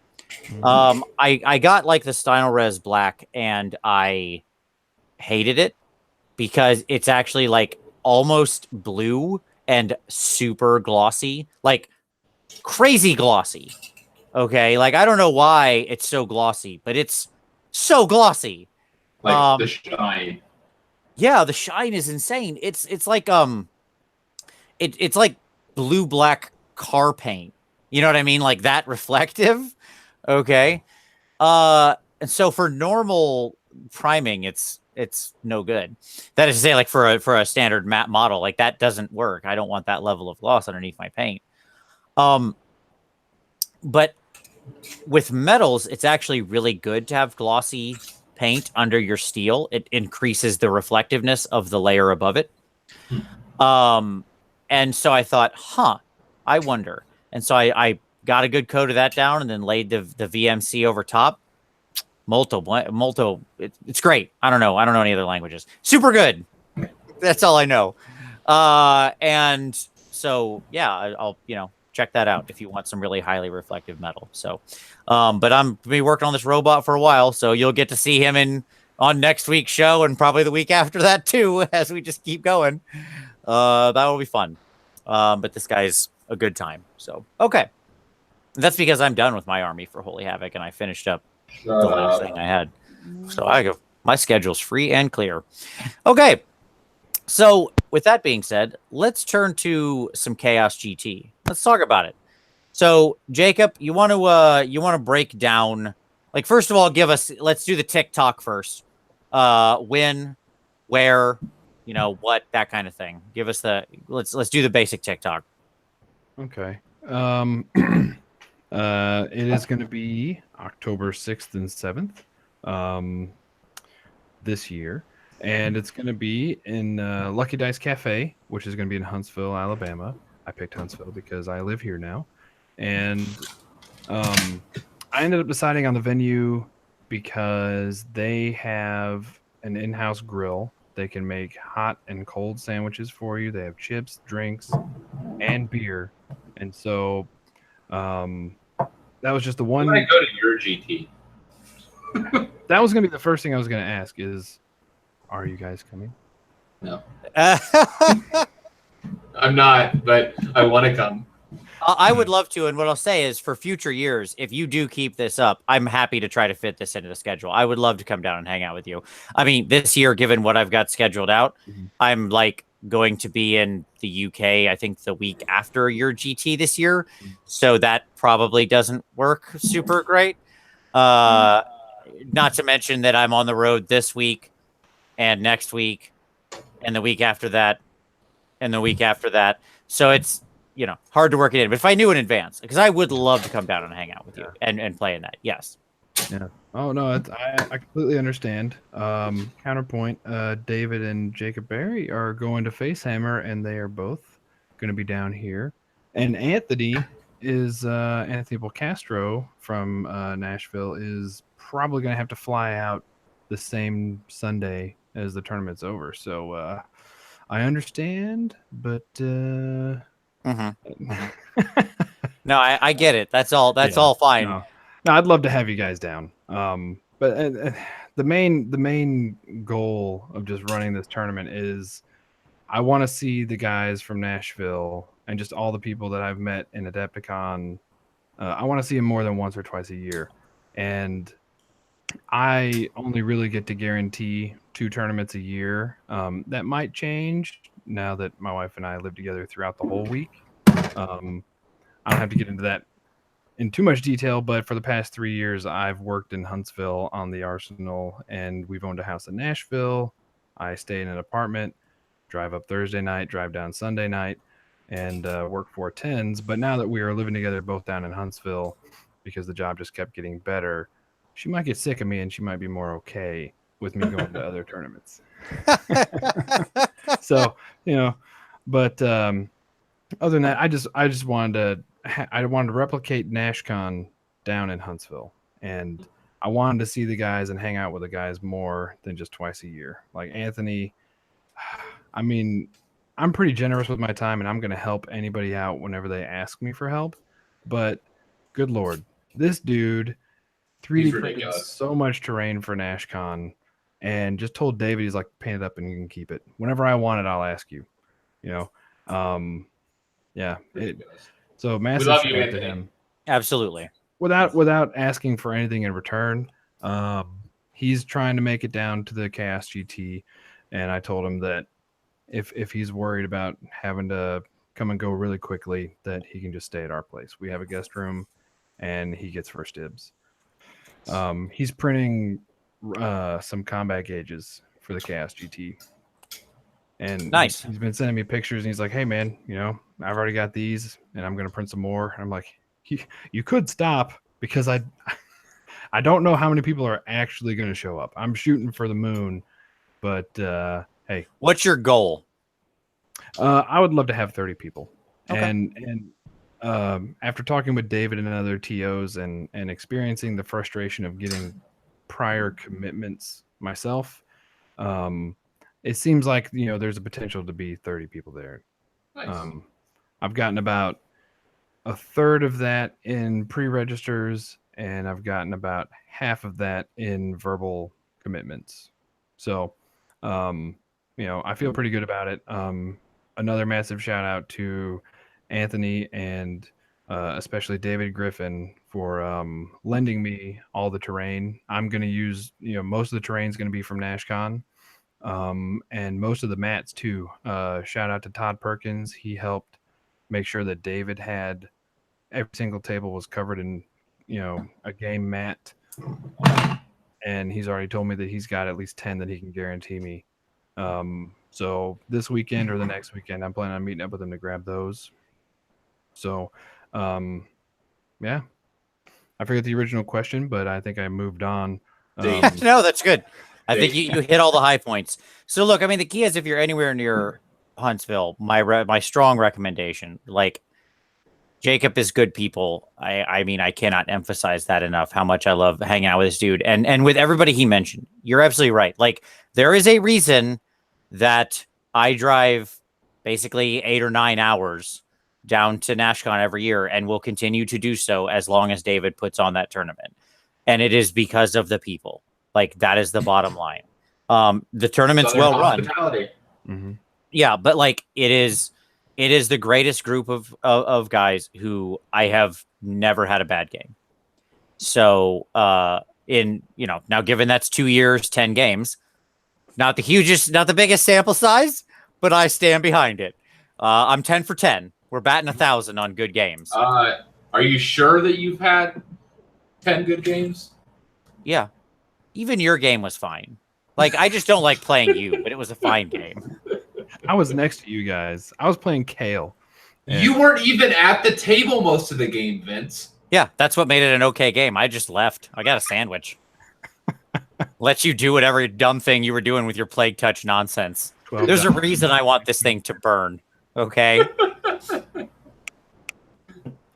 Speaker 1: I got like the Stynylrez black and I hated it because it's actually like almost blue and super glossy, like crazy glossy. Okay, like I don't know why it's so glossy, but it's so glossy.
Speaker 2: Like the shine.
Speaker 1: Yeah, the shine is insane. It's like it's like blue black car paint. You know what I mean? Like that reflective. Okay. And so for normal priming, it's no good. That is to say, like for a standard matte model, like that doesn't work. I don't want that level of gloss underneath my paint. But with metals, it's actually really good to have glossy paint under your steel. It increases the reflectiveness of the layer above it. And so I thought, I wonder. And so I got a good coat of that down and then laid the VMC over top. Molto, it's great. I don't know any other languages. Super good. That's all I know. And so, yeah, I'll, check that out if you want some really highly reflective metal. So, but I'm be working on this robot for a while, so you'll get to see him on next week's show and probably the week after that too, as we just keep going. That will be fun. But this guy's a good time. So, okay. That's because I'm done with my army for Holy Havoc and I finished up the last thing I had. So my schedule's free and clear. Okay. So with that being said, let's turn to some Chaos GT. Let's talk about it. So Jacob, you want to break down, like, first of all, let's do the TikTok first. When, where, what, that kind of thing. Give us let's do the basic TikTok.
Speaker 3: Okay. It is going to be October 6th and 7th this year. And it's going to be in Lucky Dice Cafe, which is going to be in Huntsville, Alabama. I picked Huntsville because I live here now. And I ended up deciding on the venue because they have an in-house grill. They can make hot and cold sandwiches for you. They have chips, drinks, and beer. And so that was just the one.
Speaker 2: When I go to your GT.
Speaker 3: That was going to be the first thing I was going to ask is, are you guys coming?
Speaker 2: No. I'm not, but I want to come.
Speaker 1: I would love to, and what I'll say is for future years, if you do keep this up, I'm happy to try to fit this into the schedule. I would love to come down and hang out with you. I mean, this year, given what I've got scheduled out, I'm like going to be in the UK, I think the week after your GT this year. So that probably doesn't work super great. Not to mention that I'm on the road this week and next week and the week after that and the week after that. So it's, hard to work it in. But if I knew in advance, because I would love to come down and hang out with you and play in that. Yes.
Speaker 3: Yeah. Oh, no, I completely understand. Counterpoint, David and Jacob Barry are going to Facehammer, and they are both going to be down here. And Anthony Castro from Nashville is probably going to have to fly out the same Sunday as the tournament's over. So I understand, but...
Speaker 1: No, I get it. That's all fine.
Speaker 3: No, I'd love to have you guys down. But the main goal of just running this tournament is I want to see the guys from Nashville and just all the people that I've met in Adepticon. I want to see them more than once or twice a year, and I only really get to guarantee 2 tournaments a year. That might change now that my wife and I live together throughout the whole week. I don't have to get into that in too much detail, but for the past 3 years, I've worked in Huntsville on the Arsenal, and we've owned a house in Nashville. I stay in an apartment, drive up Thursday night, drive down Sunday night, and work 410s. But now that we are living together both down in Huntsville, because the job just kept getting better, she might get sick of me, and she might be more okay with me going to other tournaments. So, but other than that, I just wanted to replicate NashCon down in Huntsville, and I wanted to see the guys and hang out with the guys more than just twice a year. Like Anthony, I mean, I'm pretty generous with my time, and I'm going to help anybody out whenever they ask me for help. But good Lord, this dude 3D printed so much terrain for NashCon, and just told David, he's like, paint it up and you can keep it. Whenever I want it, I'll ask you. Yeah. So massive shout out to him.
Speaker 1: Absolutely.
Speaker 3: Without asking for anything in return. He's trying to make it down to the Chaos GT, and I told him that if he's worried about having to come and go really quickly, that he can just stay at our place. We have a guest room, and he gets first dibs. He's printing some combat gauges for the Chaos GT. And
Speaker 1: nice.
Speaker 3: He's been sending me pictures, and he's like, hey, man, I've already got these, and I'm going to print some more. And I'm like, you could stop, because I don't know how many people are actually going to show up. I'm shooting for the moon, but hey.
Speaker 1: What's your goal?
Speaker 3: I would love to have 30 people.
Speaker 1: Okay.
Speaker 3: And after talking with David and other TOs and experiencing the frustration of getting prior commitments myself, it seems like there's a potential to be 30 people there.
Speaker 2: Nice.
Speaker 3: I've gotten about a third of that in pre-registers, and I've gotten about half of that in verbal commitments. So, I feel pretty good about it. Another massive shout out to Anthony and especially David Griffin for lending me all the terrain. I'm going to use, most of the terrain is going to be from NashCon. And most of the mats too. Shout out to Todd Perkins. He helped make sure that David had every single table was covered in, a game mat. And he's already told me that he's got at least 10 that he can guarantee me. So this weekend or the next weekend, I'm planning on meeting up with him to grab those. So, yeah, I forget the original question, but I think I moved on.
Speaker 1: No, that's good. I think you hit all the high points. So look, I mean, the key is if you're anywhere near Huntsville, my strong recommendation, like Jacob is good people. I mean, I cannot emphasize that enough, how much I love hanging out with this dude. And with everybody he mentioned, you're absolutely right. Like, there is a reason that I drive basically 8 or 9 hours down to NashCon every year, and will continue to do so as long as David puts on that tournament. And it is because of the people. Like, that is the bottom line. The tournament's well run.
Speaker 3: Mm-hmm.
Speaker 1: Yeah, but like it is the greatest group of guys who I have never had a bad game. So now given that's 2 years, 10 games, not the biggest sample size, but I stand behind it. I'm 10 for 10. We're batting 1,000 on good games.
Speaker 2: Are you sure that you've had 10 good games?
Speaker 1: Yeah. Even your game was fine. Like, I just don't like playing you, but it was a fine game.
Speaker 3: I was next to you guys. I was playing Kale.
Speaker 2: You weren't even at the table most of the game, Vince.
Speaker 1: Yeah, that's what made it an okay game. I just left. I got a sandwich. Let you do whatever dumb thing you were doing with your Plague Touch nonsense. There's a reason I want this thing to burn. Okay?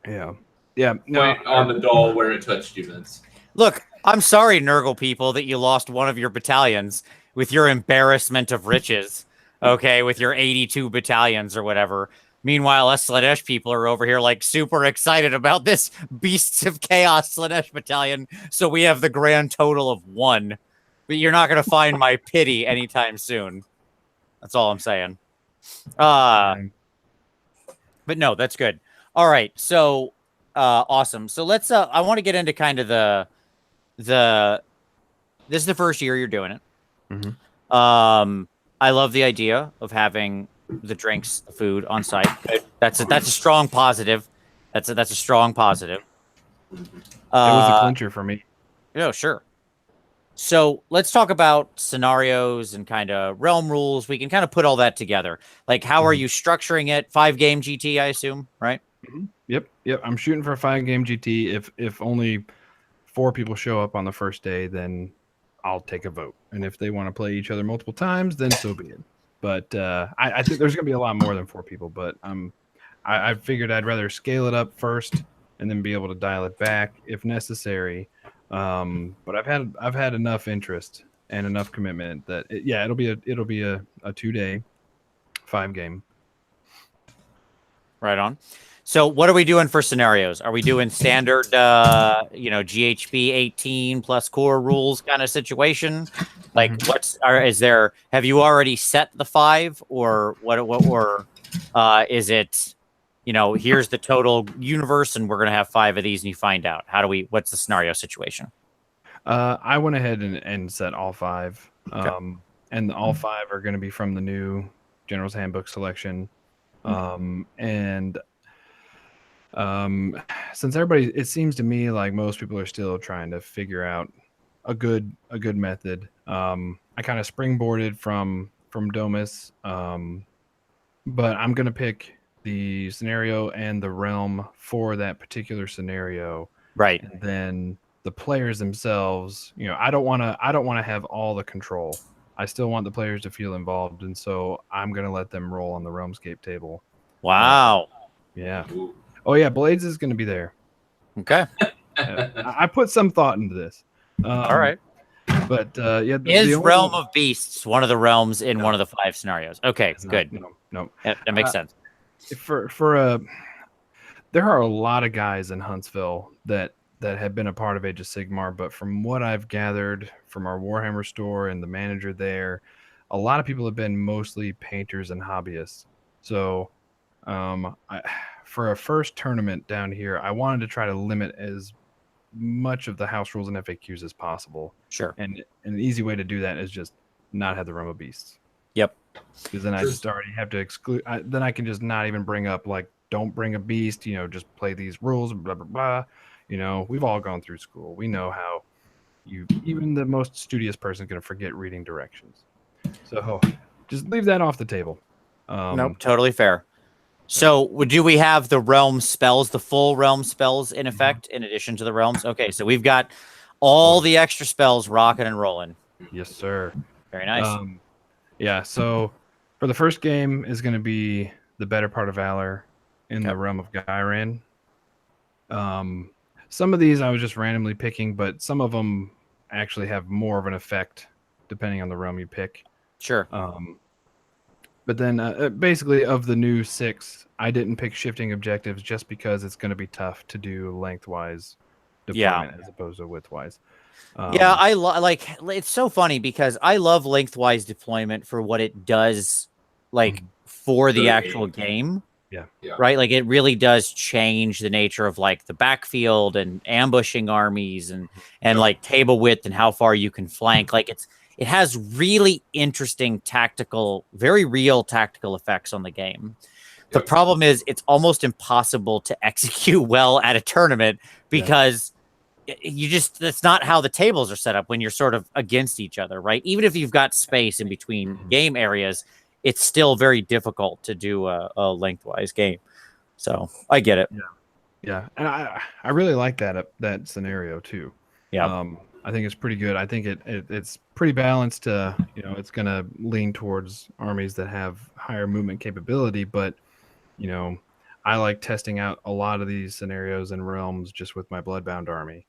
Speaker 3: Yeah.
Speaker 2: No, on the doll where it touched you, Vince.
Speaker 1: Look, I'm sorry, Nurgle people, that you lost one of your battalions with your embarrassment of riches. Okay, with your 82 battalions or whatever. Meanwhile, us Slanesh people are over here like super excited about this Beasts of Chaos Slanesh battalion. So we have the grand total of 1. But you're not going to find my pity anytime soon. That's all I'm saying. But no, that's good. All right. So awesome. So let's I want to get into kind of the this is the first year you're doing it.
Speaker 3: Mhm.
Speaker 1: I love the idea of having the drinks, the food on site. That's a strong positive. That's a strong positive.
Speaker 3: It was a clincher for me.
Speaker 1: Oh, sure. So let's talk about scenarios and kind of realm rules. We can kind of put all that together. Like, how are you structuring it? 5-game GT, I assume, right?
Speaker 3: Yep. I'm shooting for a 5-game GT. If only 4 people show up on the first day, then I'll take a vote. And if they want to play each other multiple times, then so be it. But I think there's going to be a lot more than 4 people. But I figured I'd rather scale it up first and then be able to dial it back if necessary. But I've had enough interest and enough commitment that it'll be a 2-day 5-game.
Speaker 1: Right on. So what are we doing for scenarios? Are we doing standard, GHB 18 plus core rules kind of situation? Like, have you already set the 5 or is it, here's the total universe and we're going to have 5 of these and you find out? What's the scenario situation?
Speaker 3: I went ahead and set all 5.
Speaker 1: Okay.
Speaker 3: And all 5 are going to be from the new General's Handbook selection. Since it seems to me like most people are still trying to figure out a good method. I kind of springboarded from Domus, but I'm gonna pick the scenario and the realm for that particular scenario.
Speaker 1: Right.
Speaker 3: And then the players themselves, I don't want to have all the control. I still want the players to feel involved, and so I'm gonna let them roll on the Realmscape table.
Speaker 1: Wow.
Speaker 3: Yeah. Oh yeah, Blades is going to be there.
Speaker 1: Okay.
Speaker 3: I put some thought into this.
Speaker 1: All right.
Speaker 3: But
Speaker 1: is Realm of Beasts one of the realms in one of the 5 scenarios? Okay, good.
Speaker 3: No.
Speaker 1: That makes sense.
Speaker 3: There are a lot of guys in Huntsville that have been a part of Age of Sigmar, but from what I've gathered from our Warhammer store and the manager there, a lot of people have been mostly painters and hobbyists. So for a first tournament down here, I wanted to try to limit as much of the house rules and FAQs as possible.
Speaker 1: Sure.
Speaker 3: And an easy way to do that is just not have the Realm of Beasts.
Speaker 1: Yep.
Speaker 3: Because then I just already have to exclude. Then I can just not even bring up, like, don't bring a beast. Just play these rules. Blah blah blah. We've all gone through school. We know how even the most studious person is going to forget reading directions. So just leave that off the table.
Speaker 1: Nope. Totally fair. So do we have the realm spells, the full realm spells in effect in addition to the realms? Okay, so we've got all the extra spells rocking and rolling.
Speaker 3: Yes, sir.
Speaker 1: Very nice.
Speaker 3: Yeah, so for the first game is going to be the Better Part of Valor in the realm of Gyran. Some of these I was just randomly picking, but some of them actually have more of an effect depending on the realm you pick.
Speaker 1: Sure.
Speaker 3: But then basically of the new 6, I didn't pick shifting objectives just because it's going to be tough to do lengthwise deployment as opposed to widthwise.
Speaker 1: I like it's so funny because I love lengthwise deployment for what it does, like for the actual game.
Speaker 3: Yeah.
Speaker 1: Right. Like it really does change the nature of like the backfield and ambushing armies and like table width and how far you can flank. Like it has really interesting tactical, very real tactical effects on the game. The problem is it's almost impossible to execute well at a tournament because that's not how the tables are set up when you're sort of against each other, right? Even if you've got space in between game areas, it's still very difficult to do a lengthwise game. So I get it.
Speaker 3: Yeah. And I really like that scenario too.
Speaker 1: Yeah.
Speaker 3: I think it's pretty good. I think it's pretty balanced. It's going to lean towards armies that have higher movement capability, but I like testing out a lot of these scenarios and realms just with my Bloodbound army,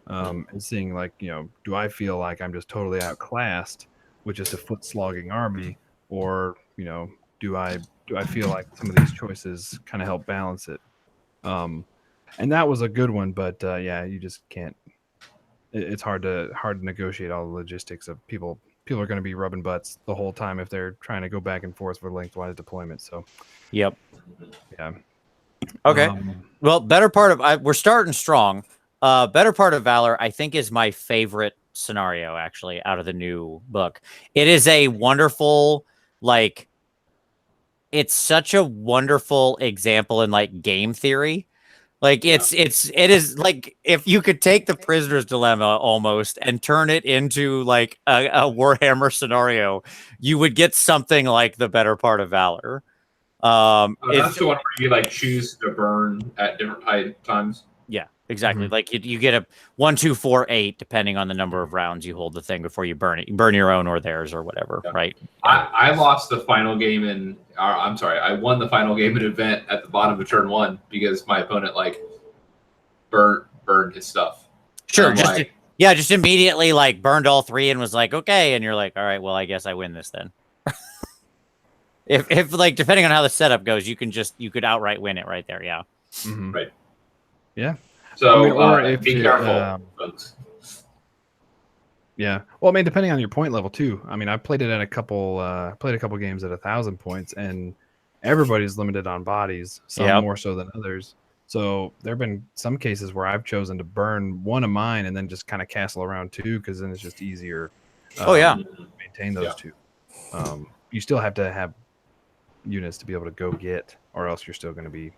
Speaker 3: and seeing do I feel like I'm just totally outclassed with just a foot slogging army, or do I feel like some of these choices kind of help balance it? And that was a good one, but yeah, you just can't. It's hard to negotiate all the logistics of people. People are going to be rubbing butts the whole time if they're trying to go back and forth for lengthwise deployment. So
Speaker 1: Yep.
Speaker 3: yeah.
Speaker 1: Okay. Well, better part of we're starting strong. Better part of Valor, I think, is my favorite scenario actually out of the new book. It is a wonderful, like, it's such a wonderful example in like game theory. Like it is like if you could take the prisoner's dilemma almost and turn it into like a Warhammer scenario, you would get something like the better part of Valor.
Speaker 2: That's the one where you like choose to burn at different times.
Speaker 1: Yeah, exactly. Like you get a 1, 2, 4, 8, depending on the number of rounds you hold the thing before you burn it. You burn your own or theirs or whatever, right?
Speaker 2: I lost the final game in. I'm sorry, I won the final game in event at the bottom of turn 1 because my opponent like burned his stuff.
Speaker 1: Sure, just immediately like burned all 3 and was like, okay, and you're like, all right, well, I guess I win this then. if like depending on how the setup goes, you could outright win it right there. Yeah.
Speaker 2: Right.
Speaker 3: Yeah.
Speaker 2: So
Speaker 3: or if
Speaker 2: be careful, folks.
Speaker 3: Yeah. Well, I mean, depending on your point level too. I mean, I played it at a couple games at 1,000 points, and everybody's limited on bodies, some more so than others. So there have been some cases where I've chosen to burn one of mine and then just kind of castle around 2 because then it's just easier. Maintain those 2. You still have to have units to be able to go get, or else you're still going to be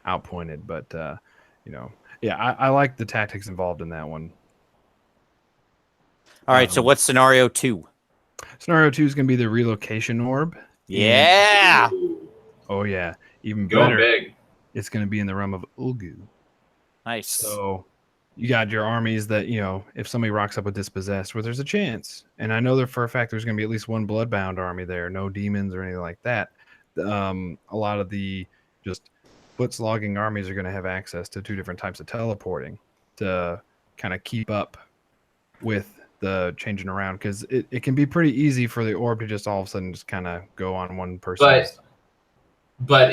Speaker 3: outpointed. But I like the tactics involved in that one.
Speaker 1: All right, so what's scenario 2?
Speaker 3: Scenario 2 is going to be the relocation orb.
Speaker 1: Yeah.
Speaker 3: Oh yeah, even
Speaker 2: Going
Speaker 3: better.
Speaker 2: big.
Speaker 3: It's going to be in the realm of Ulgu.
Speaker 1: Nice.
Speaker 3: So you got your armies that, if somebody rocks up with Dispossessed, where there's a chance, and I know that for a fact there's going to be at least one Bloodbound army there, no demons or anything like that. A lot of the just foot-slogging armies are going to have access to 2 different types of teleporting to kind of keep up with the changing around, because it can be pretty easy for the orb to just all of a sudden just kind of go on one person.
Speaker 2: But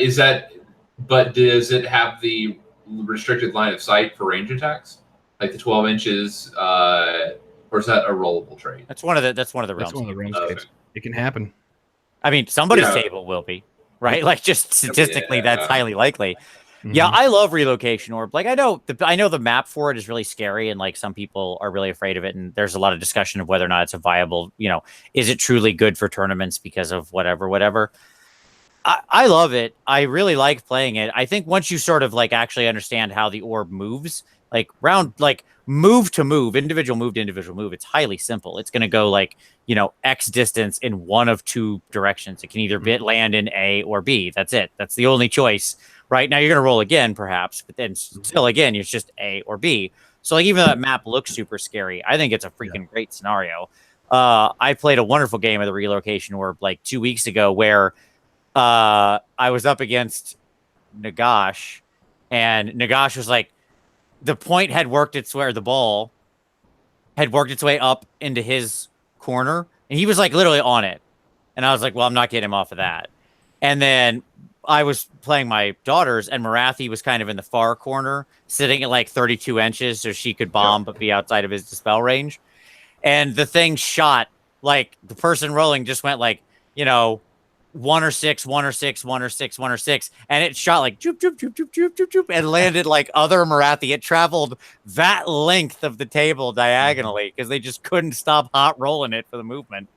Speaker 2: does it have the restricted line of sight for range attacks, like the 12 inches, or is that a rollable trait?
Speaker 1: That's one of the realms.
Speaker 3: That's one of the realms. Okay. It can happen.
Speaker 1: I mean, somebody's table will be, right? Like, just statistically, that's highly likely. Yeah, I love relocation orb. Like, I know the map for it is really scary, and like some people are really afraid of it. And there's a lot of discussion of whether or not it's a viable. Is it truly good for tournaments because of whatever. I love it. I really like playing it. I think once you sort of like actually understand how the orb moves, like move to move, individual move to individual move, it's highly simple. It's going to go like, X distance in one of 2 directions. It can either land in A or B. That's it. That's the only choice. Right now, you're going to roll again, perhaps, but then still again, it's just A or B. So like, even though that map looks super scary, I think it's a freaking great scenario. I played a wonderful game of the relocation orb like 2 weeks ago where I was up against Nagash, and Nagash was like, the point had worked its way, or the ball had worked its way up into his corner, and he was like literally on it. And I was like, well, I'm not getting him off of that. And then I was playing my daughters, and Marathi was kind of in the far corner, sitting at like 32 inches, so she could bomb but be outside of his dispel range. And the thing shot, like, the person rolling just went like, 1 or 6, 1 or 6, 1 or 6, 1 or 6, and it shot like joop, joop, joop, joop, joop, joop, joop, and landed like other Marathi. It traveled that length of the table diagonally because they just couldn't stop hot rolling it for the movement.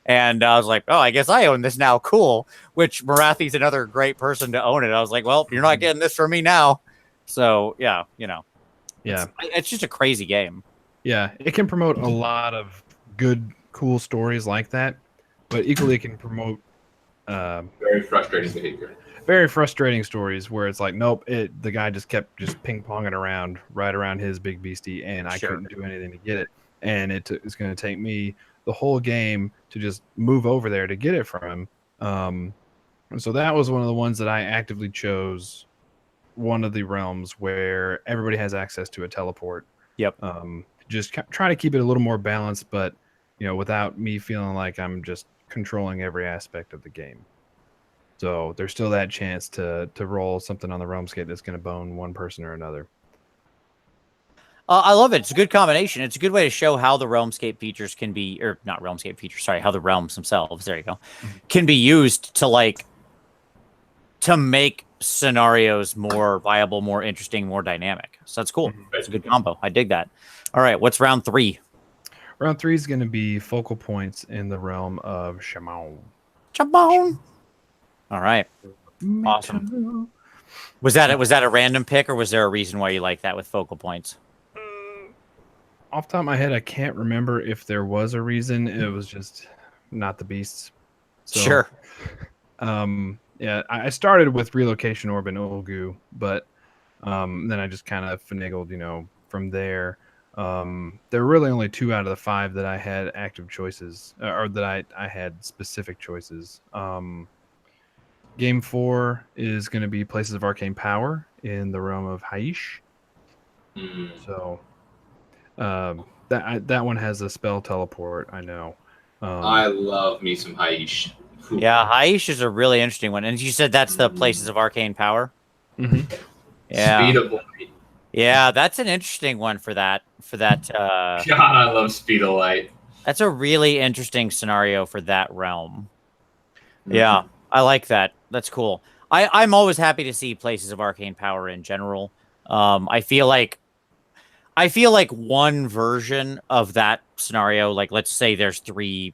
Speaker 1: And I was like, oh, I guess I own this now. Cool. Which Marathi's another great person to own it. I was like, well, you're not getting this from me now. So yeah, it's just a crazy game.
Speaker 3: Yeah, it can promote a lot of good, cool stories like that, but equally it can promote
Speaker 2: very frustrating behavior.
Speaker 3: Very frustrating stories where it's like, nope, the guy just kept ping-ponging around right around his big beastie, and I couldn't do anything to get it. And it's going to take me the whole game to just move over there to get it from him. So that was one of the ones that I actively chose, one of the realms where everybody has access to a teleport.
Speaker 1: Yep.
Speaker 3: Just try to keep it a little more balanced, but without me feeling like I'm just controlling every aspect of the game. So there's still that chance to roll something on the Realmscape that's going to bone one person or another.
Speaker 1: I love it. It's a good combination. It's a good way to show how the Realmscape features can be, or not Realmscape features, sorry, how the realms themselves, there you go, can be used to make scenarios more viable, more interesting, more dynamic. So that's cool. It's a good combo. I dig that. All right, what's round 3?
Speaker 3: Round 3 is going to be focal points in the realm of Shaman.
Speaker 1: Chabon. All right. Awesome. Was that a random pick, or was there a reason why you like that with focal points?
Speaker 3: Off the top of my head, I can't remember if there was a reason. It was just not the beasts. So,
Speaker 1: Sure.
Speaker 3: Yeah, I started with Relocation Orb and Ulgu, but then I just kind of finagled, from there. There were really only 2 out of the 5 that I had active choices, or that I had specific choices. Game 4 is going to be Places of Arcane Power in the realm of Haish. So that one has a spell teleport, I know.
Speaker 2: I love me some Haish.
Speaker 1: Yeah, Haish is a really interesting one. And you said that's the Places of Arcane Power?
Speaker 3: Mm-hmm.
Speaker 1: Yeah.
Speaker 2: Speed of Light.
Speaker 1: Yeah, that's an interesting one for that.
Speaker 2: God, I love Speed of Light.
Speaker 1: That's a really interesting scenario for that realm. Yeah, I like that. That's cool. I'm always happy to see Places of Arcane Power in general. I feel like one version of that scenario, like let's say there's 3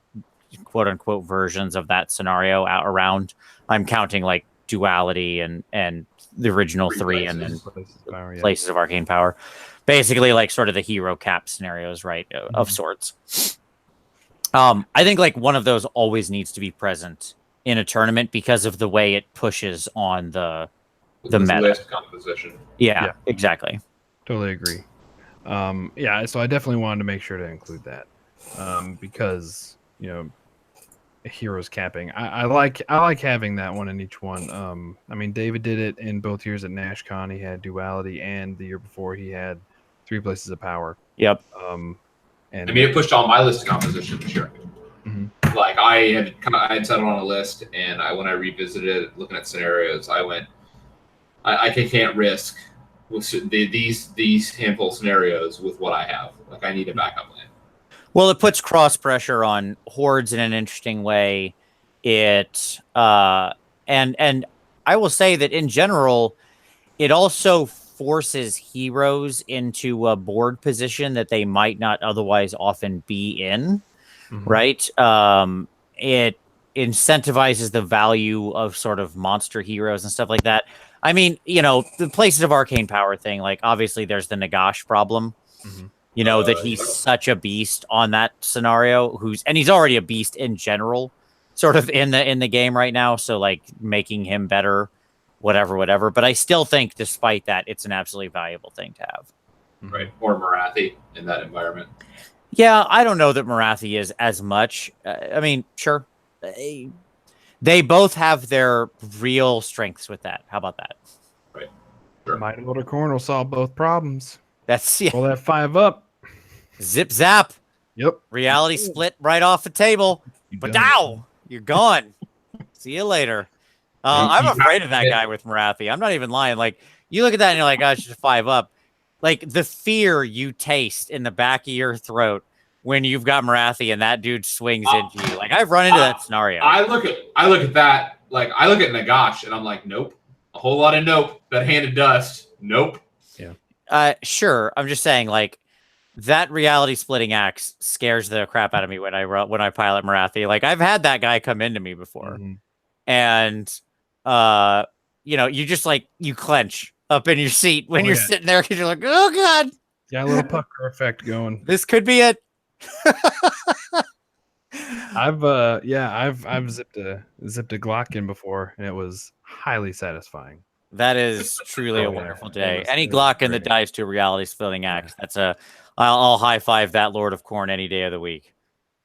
Speaker 1: quote unquote versions of that scenario out around. I'm counting like Duality and the original 3 and then Places of Arcane Power. Basically like sort of the hero cap scenarios, right? Of sorts. I think like one of those always needs to be present in a tournament because of the way it pushes on the meta
Speaker 2: list composition.
Speaker 1: Yeah, exactly.
Speaker 3: Totally agree. Yeah, so I definitely wanted to make sure to include that because heroes capping. I like having that one in each one. I mean, David did it in both years at NashCon. He had Duality, and the year before he had 3 Places of Power.
Speaker 1: Yep.
Speaker 2: And I mean, it pushed all my list composition this year. Mm-hmm. Like I had set it on a list, and when I revisited it, looking at scenarios, I went, I can't risk these handful of scenarios with what I have. Like I need a backup plan.
Speaker 1: Well, it puts cross pressure on hordes in an interesting way. It and I will say that in general, it also forces heroes into a board position that they might not otherwise often be in. Mm-hmm. Right? It incentivizes the value of sort of monster heroes and stuff like that. I mean, the Places of Arcane Power thing, like obviously there's the Nagash problem. Mm-hmm. That he's such a beast on that scenario, he's already a beast in general, sort of in the game right now. So like making him better, whatever. But I still think despite that, it's an absolutely valuable thing to have.
Speaker 2: Right. Or Marathi in that environment.
Speaker 1: Yeah, I don't know that Marathi is as much. I mean, sure. They both have their real strengths with that. How about that?
Speaker 2: Right. Sure.
Speaker 3: Mighty Lord of Corn will solve both problems.
Speaker 1: That's
Speaker 3: Roll that 5 up.
Speaker 1: Zip zap.
Speaker 3: Yep.
Speaker 1: Reality split right off the table. But now you're gone. See you later. I'm afraid of that guy with Marathi. I'm not even lying. Like you look at that and you're like, oh, it's just 5 up. Like the fear you taste in the back of your throat when you've got Marathi and that dude swings into you. Like I've run into that scenario.
Speaker 2: I look at that. Like I look at Nagash and I'm like, nope. A whole lot of nope. That hand of dust. Nope.
Speaker 3: Yeah.
Speaker 1: Sure. I'm just saying, like, that reality splitting axe scares the crap out of me when I pilot Marathi. Like, I've had that guy come into me before, and you just like you clench up in your seat when you're sitting there because you're like, oh god,
Speaker 3: yeah, a little pucker effect going.
Speaker 1: This could be it.
Speaker 3: I've zipped a Glock in before, and it was highly satisfying.
Speaker 1: That is truly a wonderful day. Any Glock in that dives to a reality splitting axe. That's I'll high five that Lord of Corn any day of the week.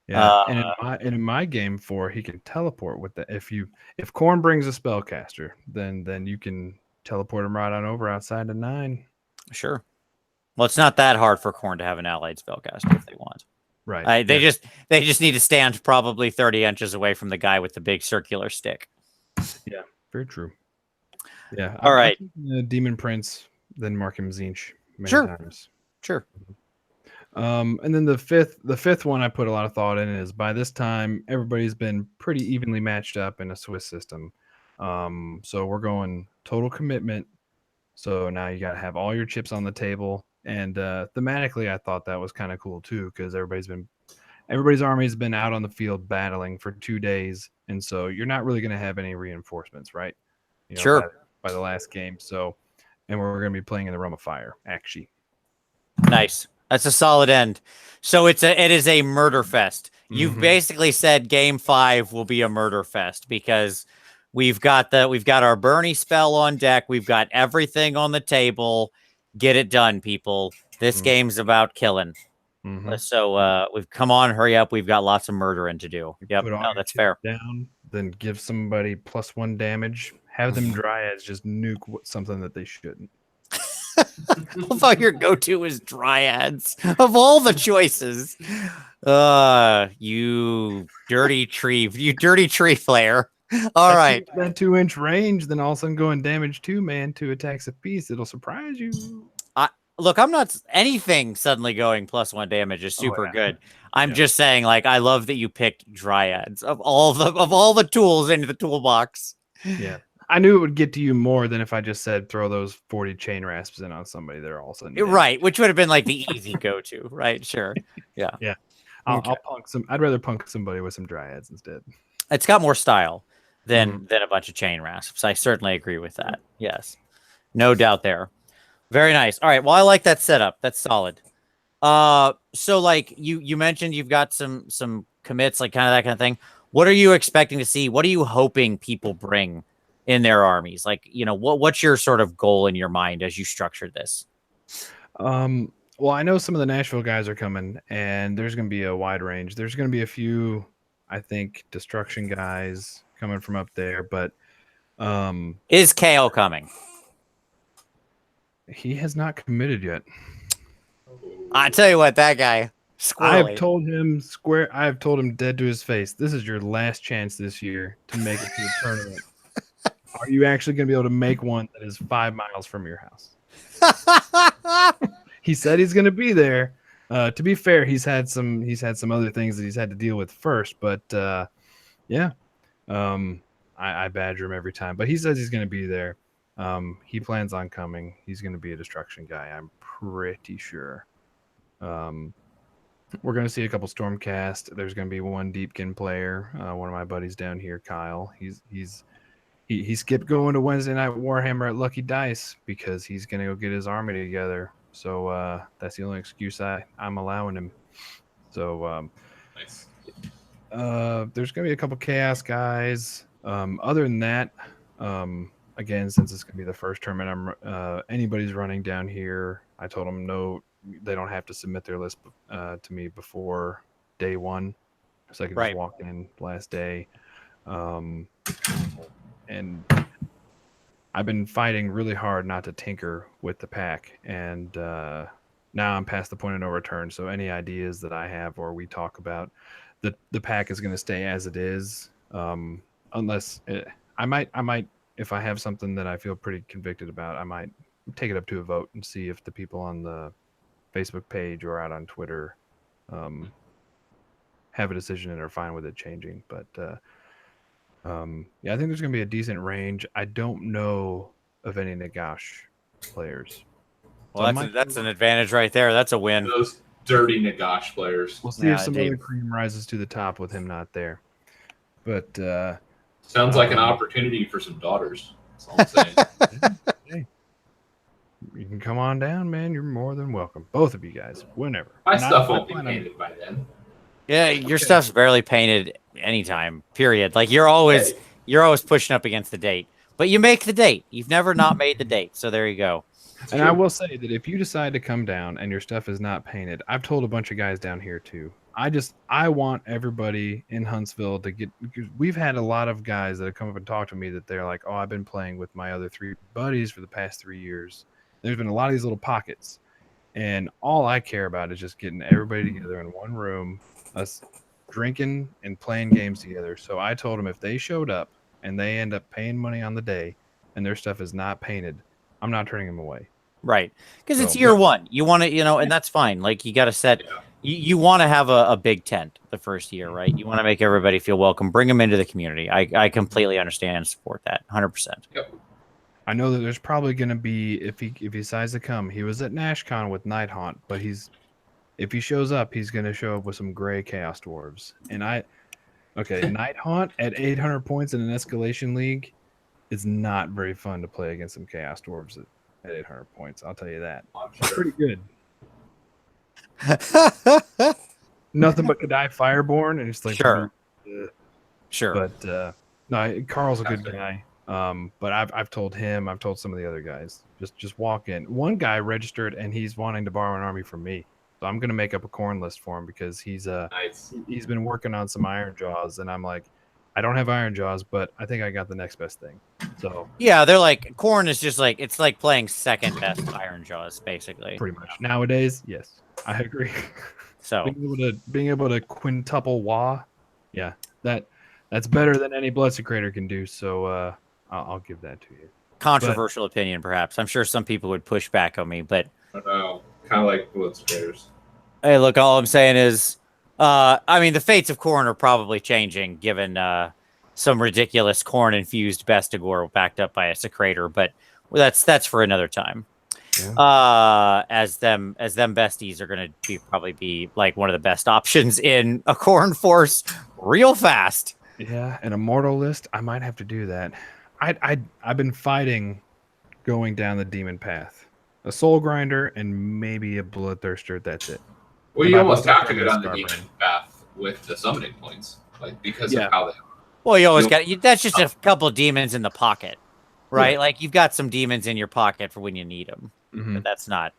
Speaker 3: Yeah, and in my game 4, he can teleport with that. If Corn brings a spellcaster, then you can teleport him right on over outside of 9.
Speaker 1: Sure. Well, it's not that hard for Corn to have an allied spellcaster if they want.
Speaker 3: Right.
Speaker 1: They just need to stand probably 30 inches away from the guy with the big circular stick.
Speaker 3: Yeah, very true. Yeah.
Speaker 1: All right.
Speaker 3: Demon Prince, then Markham Zinch many
Speaker 1: Sure.
Speaker 3: times.
Speaker 1: Sure.
Speaker 3: And then the fifth one I put a lot of thought in is by this time everybody's been pretty evenly matched up in a Swiss system. So we're going total commitment. So now you got to have all your chips on the table. And thematically, I thought that was kind of cool too, because everybody's army's been out on the field battling for 2 days, and so you're not really going to have any reinforcements, right?
Speaker 1: Sure.
Speaker 3: By the last game. So, and we're going to be playing in the Realm of Fire, actually.
Speaker 1: Nice. That's a solid end. So it is a murder fest. You've basically said game 5 will be a murder fest because we've got our Bernie spell on deck. We've got everything on the table. Get it done, people. This game's about killing. So we've come on, hurry up. We've got lots of murdering to do. Yep. No, that's fair.
Speaker 3: Down, then give somebody +1 damage. Have them dryads just nuke something that they shouldn't.
Speaker 1: I thought your go-to was dryads of all the choices. You dirty tree flare. All right.
Speaker 3: That 2-inch range, then all of a sudden going damage 2 man 2 attacks apiece. It'll surprise you.
Speaker 1: Look, I'm not anything suddenly going +1 damage is super good. I'm just saying, like, I love that you picked dryads of all the tools into the toolbox.
Speaker 3: Yeah. I knew it would get to you more than if I just said throw those 40 chain rasps in on somebody. They're all of a sudden dead.
Speaker 1: Right, which would have been like the easy go-to, right? Sure. Yeah.
Speaker 3: Yeah. I'll punk I'd rather punk somebody with some dryads instead.
Speaker 1: It's got more style than a bunch of chain rasps. I certainly agree with that. Yes. No doubt there. Very nice. All right. Well, I like that setup. That's solid. So like you mentioned you've got some commits, like kind of that kind of thing. What are you expecting to see? What are you hoping people bring in their armies? Like, what's your sort of goal in your mind as you structure this?
Speaker 3: Well, I know some of the Nashville guys are coming, and there's going to be a wide range. There's going to be a few, I think, destruction guys coming from up there, but
Speaker 1: is KO coming?
Speaker 3: He has not committed yet.
Speaker 1: I tell you what, that guy. Squirrely.
Speaker 3: I've told him dead to his face, this is your last chance this year to make it to the tournament. Are you actually going to be able to make one that is 5 miles from your house? He said he's going to be there. To be fair, he's had some other things that he's had to deal with first, but I badger him every time. But he says he's going to be there. He plans on coming. He's going to be a destruction guy, I'm pretty sure. We're going to see a couple Stormcast. There's going to be one Deepkin player. One of my buddies down here, Kyle. He skipped going to Wednesday night Warhammer at Lucky Dice because he's going to go get his army together. So that's the only excuse I'm allowing him. So
Speaker 2: Nice.
Speaker 3: There's going to be a couple Chaos guys. Other than that, again, since it's going to be the first tournament, anybody's running down here. I told them no, they don't have to submit their list to me before day 1, so I can just walk in last day. And I've been fighting really hard not to tinker with the pack, and now I'm past the point of no return. So any ideas that I have or we talk about, the pack is going to stay as it is, unless I might. If I have something that I feel pretty convicted about, I might take it up to a vote and see if the people on the Facebook page or out on Twitter have a decision and are fine with it changing. But I think there's going to be a decent range. I don't know of any Nagash players.
Speaker 1: Well, that's an advantage right there. That's a win.
Speaker 2: Those dirty Nagash players.
Speaker 3: We'll see if some other cream rises to the top with him not there. But
Speaker 2: sounds like an opportunity for some daughters. That's all I'm saying.
Speaker 3: Hey, you can come on down, man. You're more than welcome. Both of you guys, whenever.
Speaker 2: My stuff won't be painted by then.
Speaker 1: Yeah, your stuff's barely painted anytime. Period. Like you're always pushing up against the date, but you make the date. You've never not made the date, so there you go.
Speaker 3: And I will say that if you decide to come down and your stuff is not painted, I've told a bunch of guys down here too. I want everybody in Huntsville to get, because we've had a lot of guys that have come up and talked to me that they're like, oh, I've been playing with my other 3 buddies for the past 3 years. There's been a lot of these little pockets, and all I care about is just getting everybody together in one room, us drinking and playing games together. So I told them if they showed up and they end up paying money on the day, and their stuff is not painted, I'm not turning them away.
Speaker 1: Right. Because it's
Speaker 3: So-
Speaker 1: year one. You want to, and that's fine. Like you got to set,
Speaker 2: Yeah.
Speaker 1: you want to have a big tent the first year, right? You want to make everybody feel welcome, bring them into the community. I completely understand and support that 100%.
Speaker 2: Yep.
Speaker 3: I know that there's probably going to be, if he decides to come, he was at NashCon with Night Haunt, but if he shows up, he's going to show up with some gray Chaos Dwarves. And Night Haunt at 800 points in an Escalation League is not very fun to play against some Chaos Dwarves at 800 points. I'll tell you that.
Speaker 2: I'm
Speaker 3: It's
Speaker 2: sure.
Speaker 3: pretty good. Nothing but Kadai Fireborn, and it's like,
Speaker 1: Sure.
Speaker 3: ugh.
Speaker 1: Sure.
Speaker 3: But no, Carl's a good guy. But I've told him, I've told some of the other guys, just walk in. One guy registered and he's wanting to borrow an army from me, so I'm gonna make up a corn list for him because he's
Speaker 2: Nice.
Speaker 3: he's been working on some Iron Jaws, and I'm like, I don't have Iron Jaws, but I think I got the next best thing. So
Speaker 1: Yeah, they're like, corn is just like, it's like playing second best Iron Jaws, basically.
Speaker 3: pretty much nowadays, yes, I agree.
Speaker 1: So,
Speaker 3: being able to quintuple Wa, yeah, that's better than any Bloodsecrator can do. So I'll give that to you.
Speaker 1: controversial opinion, perhaps. I'm sure some people would push back on me, but
Speaker 2: I don't know. Kind of like Bloodsecrators.
Speaker 1: hey, look, all I'm saying is, I mean, the fates of corn are probably changing given some ridiculous corn-infused Bestigor backed up by a Secrator, but that's for another time.
Speaker 3: Yeah.
Speaker 1: As them besties are going to probably be like one of the best options in a corn force real fast.
Speaker 3: Yeah, an immortal list, I might have to do that. I've been fighting going down the demon path. A soul grinder and maybe a bloodthirster, that's it.
Speaker 2: Well,
Speaker 3: And
Speaker 2: you
Speaker 3: my
Speaker 2: almost have to
Speaker 3: Bloodthirster
Speaker 2: go down the
Speaker 3: is
Speaker 2: demon path with the summoning points, like because
Speaker 3: Yeah.
Speaker 2: of how they.
Speaker 1: Well, you always
Speaker 2: Nope.
Speaker 1: got that's just a couple demons in the pocket, right?
Speaker 3: Yeah.
Speaker 1: Like you've got some demons in your pocket for when you need them.
Speaker 3: Mhm.
Speaker 1: But that's not.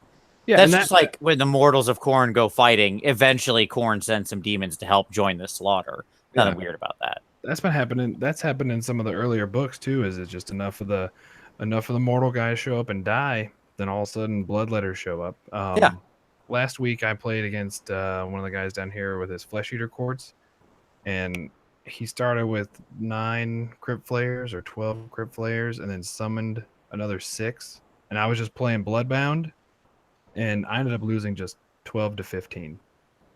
Speaker 3: Yeah,
Speaker 1: That's
Speaker 3: and
Speaker 1: just like when the mortals of Khorne go fighting. Eventually, Khorne sends some demons to help join the slaughter. Nothing
Speaker 3: Yeah.
Speaker 1: weird about that.
Speaker 3: that's been happening. That's happened in some of the earlier books too. Is it just enough of the mortal guys show up and die, then all of a sudden bloodletters show up.
Speaker 1: Yeah.
Speaker 3: Last week I played against one of the guys down here with his flesh eater courts, and he started with 9 crypt flayers or 12 crypt flayers, and then summoned another 6. And I was just playing Bloodbound, and I ended up losing just 12 to 15,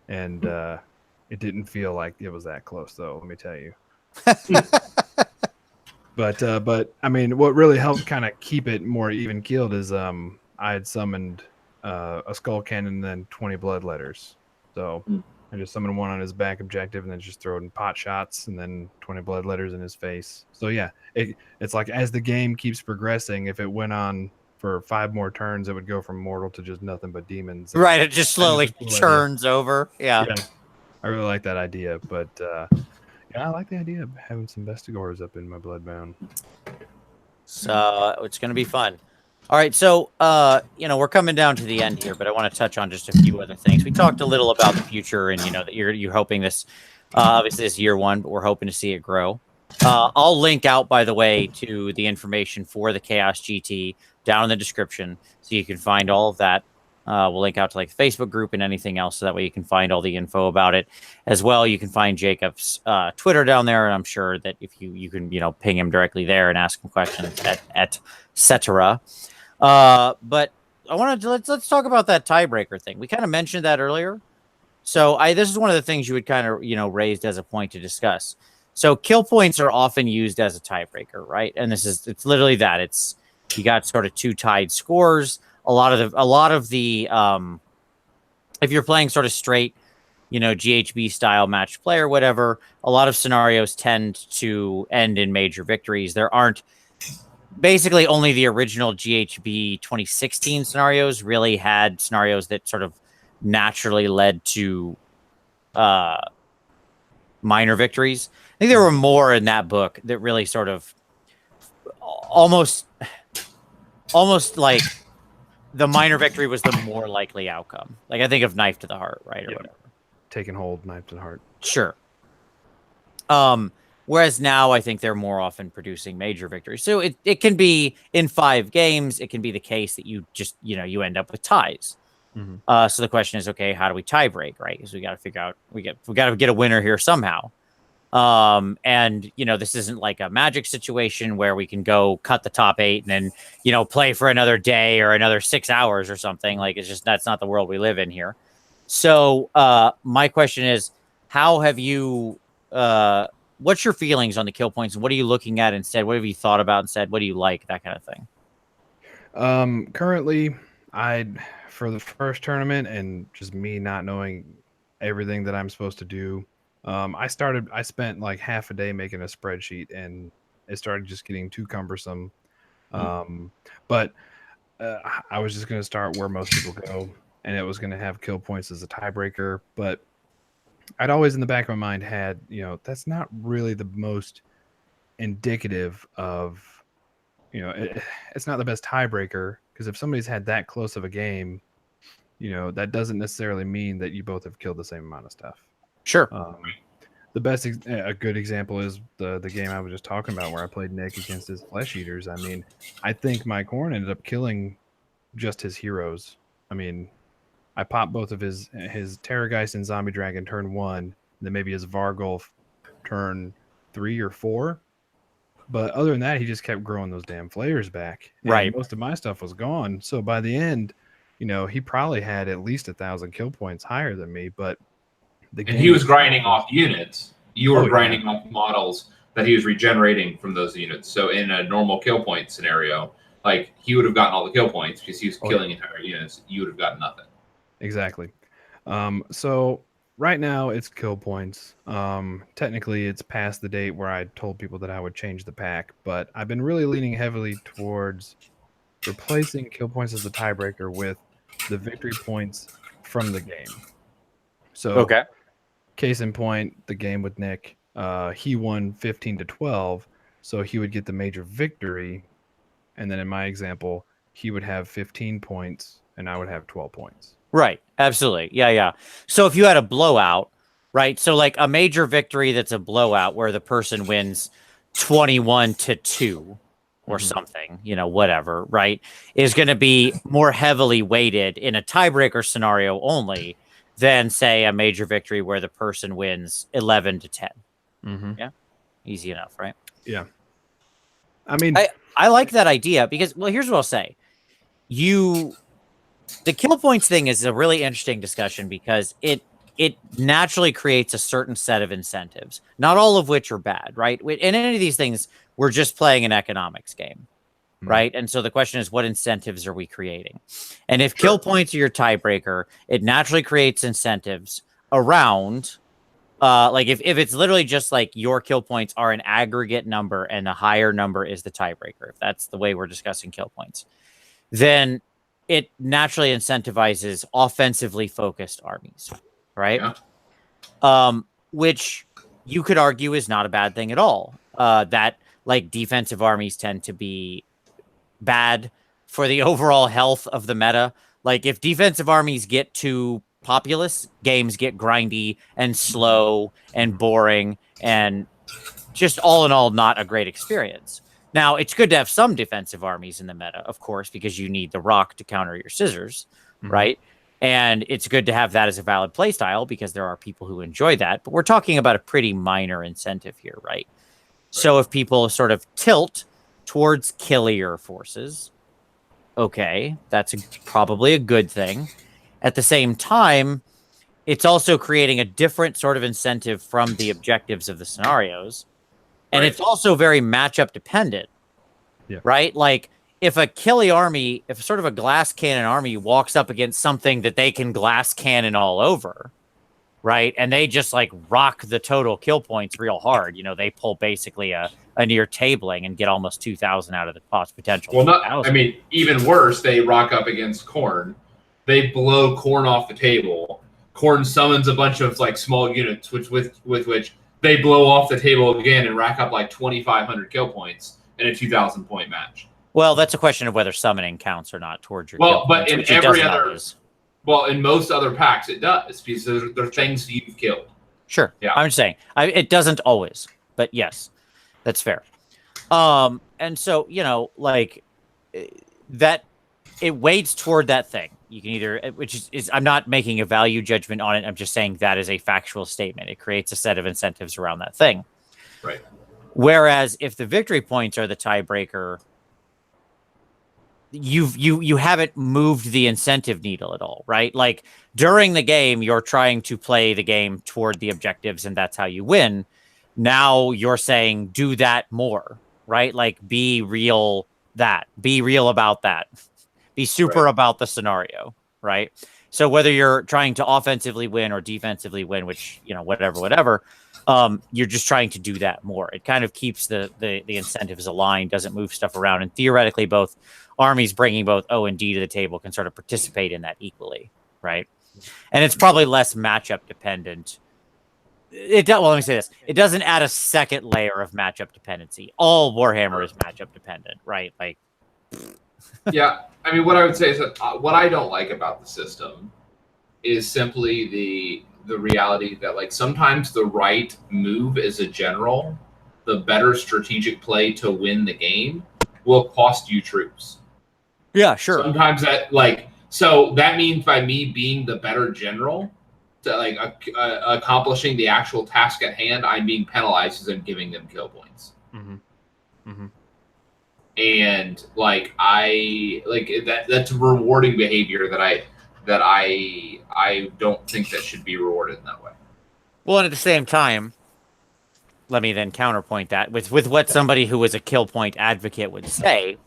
Speaker 3: and it didn't feel like it was that close, though. Let me tell you. But I mean, what really helped kind of keep it more even keeled is I had summoned a skull cannon and then 20 bloodletters. So I just summoned one on his back objective and then just throw in pot shots and then 20 bloodletters in his face. So yeah, it's like as the game keeps progressing, if it went on for 5 more turns, it would go from mortal to just nothing but demons.
Speaker 1: Right, it just slowly
Speaker 3: cool idea.
Speaker 1: churns over. Yeah.
Speaker 3: I really like that idea, but yeah, I like the idea of having some Bestigors up in my Bloodbound.
Speaker 1: So it's going to be fun. All right, so we're coming down to the end here, but I want to touch on just a few other things. We talked a little about the future, and that you're hoping this, obviously, this year one, but we're hoping to see it grow. I'll link out, by the way, to the information for the Chaos GT down in the description, so you can find all of that. We'll link out to like the Facebook group and anything else, so that way you can find all the info about it as well. You can find Jacob's Twitter down there, and I'm sure that if you can ping him directly there and ask him questions et cetera. But I wanted to let's talk about that tiebreaker thing. We kind of mentioned that earlier. So this is one of the things you would kind of raised as a point to discuss. So kill points are often used as a tiebreaker, right? And it's literally that. It's you got sort of 2 tied scores. A lot of the if you're playing sort of straight, GHB style match play or whatever, a lot of scenarios tend to end in major victories. There aren't basically only the original GHB 2016 scenarios really had scenarios that sort of naturally led to minor victories. I think there were more in that book that really sort of almost like the minor victory was the more likely outcome. Like I think of Knife to the Heart, right? Or whatever.
Speaker 3: Taking hold, knife to the heart.
Speaker 1: Sure. Whereas now I think they're more often producing major victories. So it can be in 5 games. It can be the case that you just, you end up with ties.
Speaker 3: Mm-hmm.
Speaker 1: So the question is, okay, how do we tie break, right? Because we got to figure out, we got to get a winner here somehow. And this isn't like a Magic situation where we can go cut the top 8 and then play for another day or another 6 hours or something. Like, it's just, that's not the world we live in here. So my question is, how have you what's your feelings on the kill points, and what are you looking at instead? What have you thought about and said, what do you like, that kind of thing?
Speaker 3: Currently, for the first tournament, and just me not knowing everything that I'm supposed to do, I spent like half a day making a spreadsheet, and it started just getting too cumbersome. But I was just going to start where most people go, and it was going to have kill points as a tiebreaker. But I'd always in the back of my mind had, that's not really the most indicative of, it's not the best tiebreaker, because if somebody's had that close of a game, that doesn't necessarily mean that you both have killed the same amount of stuff.
Speaker 1: Sure.
Speaker 3: A good example is the game I was just talking about, where I played Nick against his flesh eaters. I mean, I think my Khorne ended up killing just his heroes. I mean, I popped both of his Terrorgeist and Zombie Dragon turn 1, and then maybe his Vargulf turn 3 or 4. But other than that, he just kept growing those damn flayers back.
Speaker 1: Right.
Speaker 3: Most of my stuff was gone. So by the end, he probably had at least 1,000 kill points higher than me. But
Speaker 2: he was grinding off units. You were grinding off models that he was regenerating from those units. So in a normal kill point scenario, like, he would have gotten all the kill points because he was killing entire units. You would have gotten nothing.
Speaker 3: Exactly. So right now it's kill points. Technically it's past the date where I told people that I would change the pack, but I've been really leaning heavily towards replacing kill points as the tiebreaker with the victory points from the game. So
Speaker 1: okay.
Speaker 3: Case in point, the game with Nick, he won 15-12, so he would get the major victory, and then in my example, he would have 15 points and I would have 12 points. Right.
Speaker 1: Absolutely. Yeah. So if you had a blowout, right? So like a major victory that's a blowout where the person wins 21-2 or something, whatever, right, is going to be more heavily weighted in a tiebreaker scenario only than, say, a major victory where the person wins 11-10. Yeah. Easy enough, right?
Speaker 3: Yeah. I mean,
Speaker 1: I like that idea because, well, here's what I'll say. The kill points thing is a really interesting discussion because it naturally creates a certain set of incentives, not all of which are bad, right? In any of these things, we're just playing an economics game, right? And so the question is, what incentives are we creating? And if kill points are your tiebreaker, it naturally creates incentives around, like if it's literally just like your kill points are an aggregate number and the higher number is the tiebreaker, if that's the way we're discussing kill points, then it naturally incentivizes offensively focused armies, right? Yeah. Which you could argue is not a bad thing at all. That like defensive armies tend to be bad for the overall health of the meta. Like if defensive armies get too populous, games get grindy and slow and boring and just all in all not a great experience. Now, it's good to have some defensive armies in the meta, of course, because you need the rock to counter your scissors, right? And it's good to have that as a valid playstyle because there are people who enjoy that. But we're talking about a pretty minor incentive here, right? So if people sort of tilt towards killier forces, okay, that's probably a good thing. At the same time, it's also creating a different sort of incentive from the objectives of the scenarios. And it's also very matchup dependent, right? Like if a killy army, if sort of a glass cannon army walks up against something that they can glass cannon all over, right? And they just like rock the total kill points real hard. They pull basically a near tabling and get almost 2,000 out of the potential.
Speaker 2: Well, even worse, they rock up against Khorne. They blow Khorne off the table. Khorne summons a bunch of like small units, with which they blow off the table again and rack up like 2,500 kill points in a 2,000 point match.
Speaker 1: Well, that's a question of whether summoning counts or not towards your
Speaker 2: kill
Speaker 1: but
Speaker 2: points, in every other always. Well, in most other packs it does because they're things you've killed.
Speaker 1: Sure. Yeah. I'm just saying it doesn't always, but yes, that's fair. And so, like that, it weights toward that thing. You can either, which is I'm not making a value judgment on it. I'm just saying that is a factual statement. It creates a set of incentives around that thing.
Speaker 2: Right.
Speaker 1: Whereas if the victory points are the tiebreaker, you haven't moved the incentive needle at all, right? Like during the game, you're trying to play the game toward the objectives, and that's how you win. Now you're saying do that more, right? Like be real about that. Be super about the scenario, right? So whether you're trying to offensively win or defensively win, which, whatever, you're just trying to do that more. It kind of keeps the incentives aligned, doesn't move stuff around, and theoretically both armies bringing both O and D to the table can sort of participate in that equally, right? And it's probably less matchup dependent. Well, let me say this. It doesn't add a second layer of matchup dependency. All Warhammer is matchup dependent, right? Like,
Speaker 2: yeah, I mean, what I would say is that what I don't like about the system is simply the reality that, like, sometimes the right move as a general, the better strategic play to win the game, will cost you troops.
Speaker 1: Yeah, sure.
Speaker 2: Sometimes that, like, so that means by me being the better general, to like accomplishing the actual task at hand, I'm being penalized as I'm giving them kill points.
Speaker 3: Mm-hmm. Mm-hmm.
Speaker 2: And like that's rewarding behavior that I don't think that should be rewarded in that way.
Speaker 1: Well, and at the same time, let me then counterpoint that with what somebody who is a kill point advocate would say,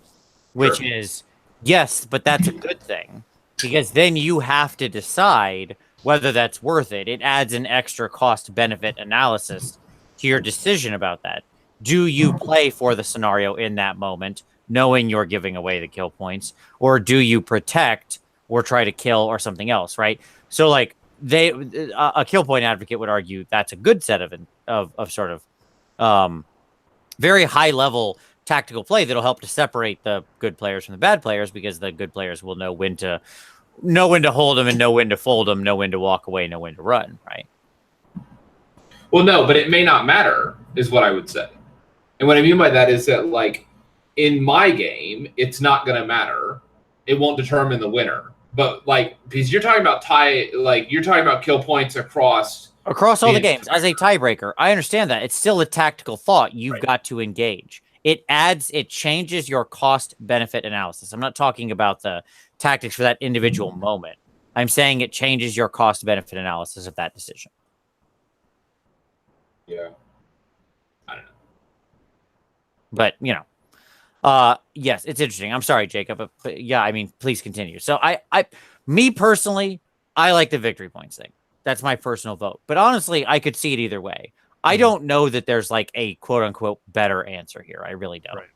Speaker 1: which is yes, but that's a good thing because then you have to decide whether that's worth it. It adds an extra cost benefit analysis to your decision about that. Do you play for the scenario in that moment, knowing you're giving away the kill points, or do you protect or try to kill or something else, right? So, like, a kill point advocate would argue that's a good set of sort of very high level tactical play that'll help to separate the good players from the bad players because the good players will know when to hold them and know when to fold them, know when to walk away, know when to run, right?
Speaker 2: Well, no, but it may not matter, is what I would say. And what I mean by that is that, like, in my game, it's not going to matter. It won't determine the winner. But, like, because you're talking about you're talking about kill points across
Speaker 1: all the games as a tiebreaker. I understand that. It's still a tactical thought you've got to engage. It changes your cost benefit analysis. I'm not talking about the tactics for that individual moment. I'm saying it changes your cost benefit analysis of that decision.
Speaker 2: Yeah. I don't know.
Speaker 1: But, yes, it's interesting. I'm sorry, Jacob, but yeah, I mean, please continue. So me personally, I like the victory points thing. That's my personal vote. But honestly, I could see it either way. I don't know that there's like a quote unquote better answer here. I really don't.
Speaker 3: Right.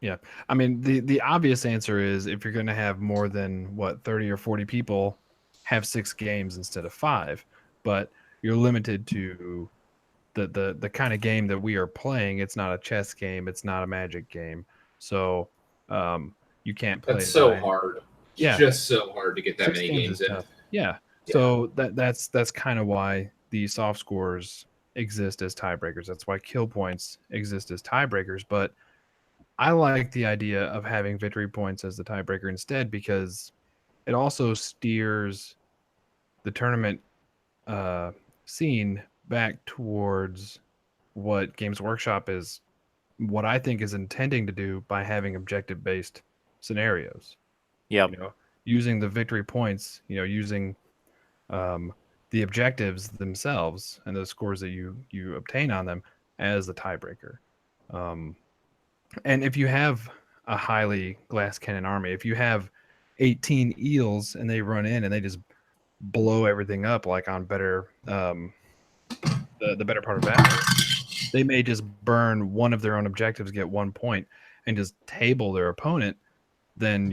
Speaker 3: Yeah. I mean, the obvious answer is if you're going to have more than 30 or 40 people, have 6 games instead of 5, but you're limited to the kind of game that we are playing. It's not a chess game. It's not a Magic game. So you can't play.
Speaker 2: That's so hard.
Speaker 3: Yeah.
Speaker 2: Just so hard to get that
Speaker 3: 6
Speaker 2: many games in.
Speaker 3: Tough. Yeah. So that's kind of why the soft scores exist as tiebreakers. That's why kill points exist as tiebreakers. But I like the idea of having victory points as the tiebreaker instead because it also steers the tournament scene back towards what Games Workshop is, what I think is intending to do by having objective-based scenarios.
Speaker 1: Yeah.
Speaker 3: Using the victory points, using the objectives themselves and the scores that you obtain on them as the tiebreaker. And if you have a highly glass cannon army, if you have 18 eels and they run in and they just blow everything up like on better the better part of battle, they may just burn one of their own objectives, get 1 point, and just table their opponent. Then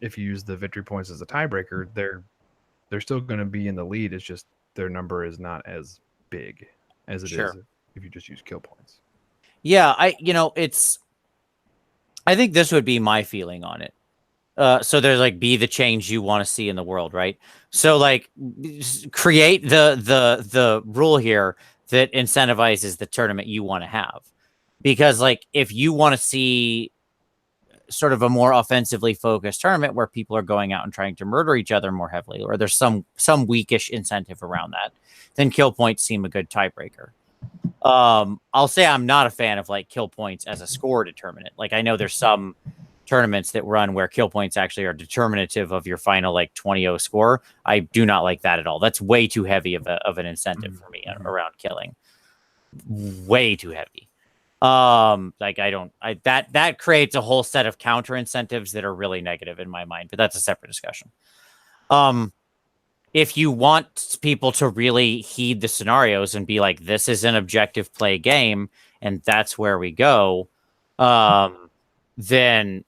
Speaker 3: if you use the victory points as a tiebreaker, they're still going to be in the lead. It's just their number is not as big as it is if you just use kill points.
Speaker 1: Yeah, I think this would be my feeling on it. So there's like be the change you want to see in the world, right? So like create the rule here that incentivizes the tournament you want to have. Because like if you want to see sort of a more offensively focused tournament where people are going out and trying to murder each other more heavily, or there's some weakish incentive around that, then kill points seem a good tiebreaker. I'll say I'm not a fan of like kill points as a score determinant. Like I know there's some tournaments that run where kill points actually are determinative of your final like 20-0 score. I do not like that at all. That's way too heavy of an incentive for me around killing. Way too heavy. Like that creates a whole set of counter incentives that are really negative in my mind, but that's a separate discussion. If you want people to really heed the scenarios and be like, this is an objective play game, and that's where we go, then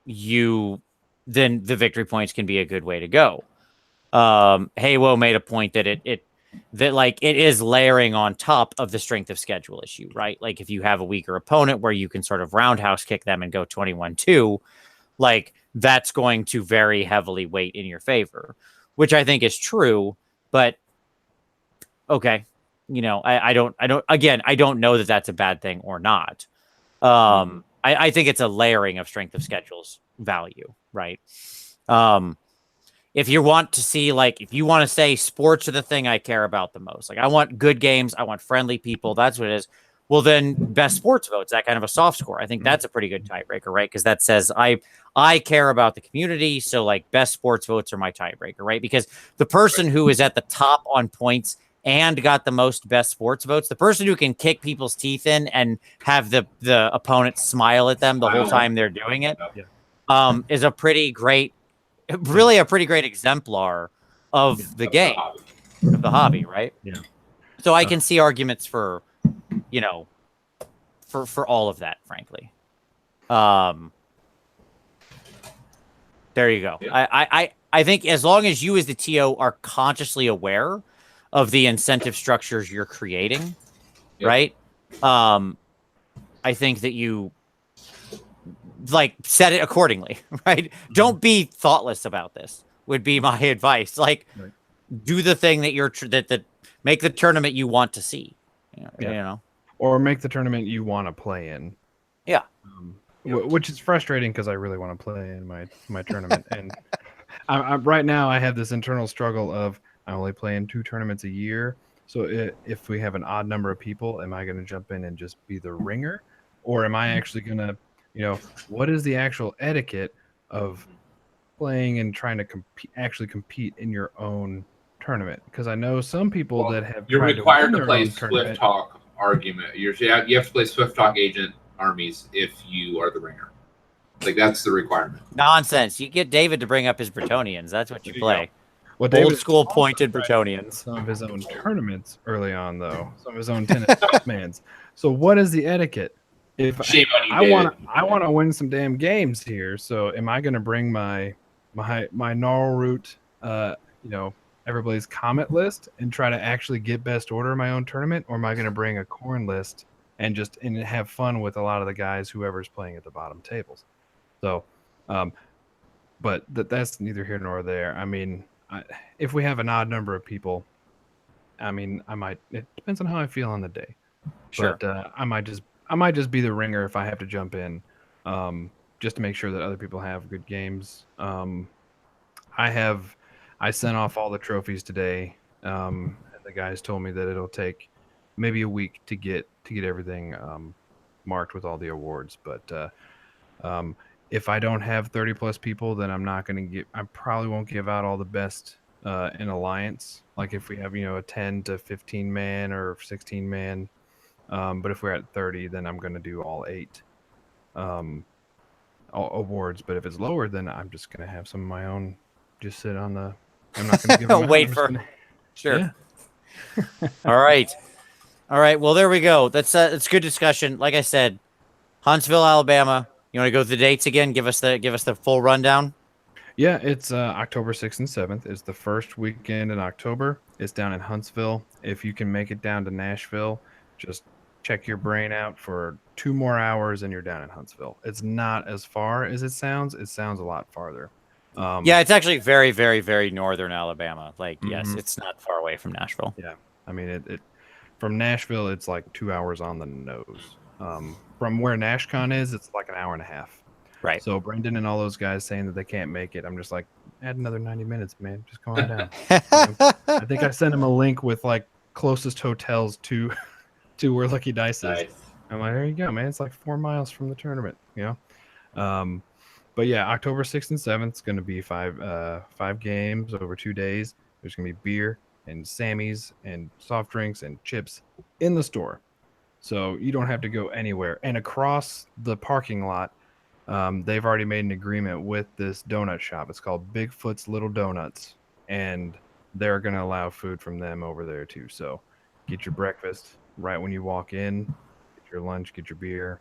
Speaker 1: the victory points can be a good way to go. Haywo made a point that it is layering on top of the strength of schedule issue, right? Like if you have a weaker opponent where you can sort of roundhouse kick them and go 21-2, like that's going to very heavily weight in your favor, which I think is true, but okay. You know, I don't know that that's a bad thing or not. I think it's a layering of strength of schedules value, right? If you want to see, like, if you want to say sports are the thing I care about the most, like I want good games, I want friendly people, that's what it is. Well, then best sports votes, that kind of a soft score. I think that's a pretty good tiebreaker, right? Because that says I care about the community, so like best sports votes are my tiebreaker, right? Because the person who is at the top on points and got the most best sports votes, the person who can kick people's teeth in and have the opponent smile at them the whole time they're doing it, is a pretty great exemplar of the game, of the hobby, right?
Speaker 3: Yeah.
Speaker 1: So I can see arguments for, you know, for all of that, frankly. There you go. Yeah. I think as long as you as the TO are consciously aware of the incentive structures you're creating, right? I think that you like set it accordingly, right? Don't be thoughtless about this would be my advice. Like do the thing that you're that make the tournament you want to see, you know,
Speaker 3: or make the tournament you want to play in.
Speaker 1: Yeah.
Speaker 3: Which is frustrating because I really want to play in my tournament. And I right now I have this internal struggle of I only play in 2 tournaments a year. So if we have an odd number of people, am I going to jump in and just be the ringer? Or am I actually going to, you know, what is the actual etiquette of playing and trying to actually compete in your own tournament? Because I know some people that have
Speaker 2: you're
Speaker 3: tried
Speaker 2: required
Speaker 3: to
Speaker 2: play Swift Talk argument. You have to play Swift Talk agent armies if you are the ringer. Like that's the requirement.
Speaker 1: Nonsense. You get David to bring up his Bretonians. That's what you play.
Speaker 3: Well,
Speaker 1: old school pointed Bretonians.
Speaker 3: Some of his own tournaments early on, though. Some of his own tennis mans. So what is the etiquette? If I want to win some damn games here, so am I going to bring my gnarl root, Everblaze Comet list and try to actually get best order in my own tournament, or am I going to bring a corn list and have fun with a lot of the guys whoever's playing at the bottom tables? So, but that's neither here nor there. I mean, if we have an odd number of people, I mean, it depends on how I feel on the day.
Speaker 1: Sure.
Speaker 3: But I might just be the ringer if I have to jump in, just to make sure that other people have good games. I sent off all the trophies today, and the guys told me that it'll take maybe a week to get everything marked with all the awards. But if I don't have 30 plus people, then I probably won't give out all the best in Alliance. Like if we have, a 10 to 15 man or 16 man. But if we're at 30, then I'm going to do all 8 awards. But if it's lower, then I'm just going to have some of my own just sit on the, I'm not going to give them
Speaker 1: wait for, sure. Yeah. All right. Well, there we go. That's good discussion. Like I said, Huntsville, Alabama. You want to go through the dates again? Give us the full rundown.
Speaker 3: Yeah, it's October 6th and 7th. It's the first weekend in October. It's down in Huntsville. If you can make it down to Nashville, just check your brain out for 2 more hours and you're down in Huntsville. It's not as far as it sounds. It sounds a lot farther.
Speaker 1: Yeah, it's actually very, very, very northern Alabama. Like, yes, it's not far away from Nashville.
Speaker 3: Yeah, I mean, it from Nashville, it's like 2 hours on the nose. From where NashCon is, it's like an hour and a half.
Speaker 1: Right.
Speaker 3: So Brendan and all those guys saying that they can't make it, I'm just like, add another 90 minutes, man. Just come on down. I think I sent him a link with like closest hotels to where Lucky Dice is.
Speaker 2: Nice.
Speaker 3: I'm like, there you go, man. It's like 4 miles from the tournament, you know. But yeah, October 6th and 7th is going to be five games over 2 days. There's going to be beer and Sammy's and soft drinks and chips in the store. So you don't have to go anywhere. And across the parking lot, they've already made an agreement with this donut shop. It's called Bigfoot's Little Donuts. And they're going to allow food from them over there too. So get your breakfast right when you walk in, get your lunch, get your beer.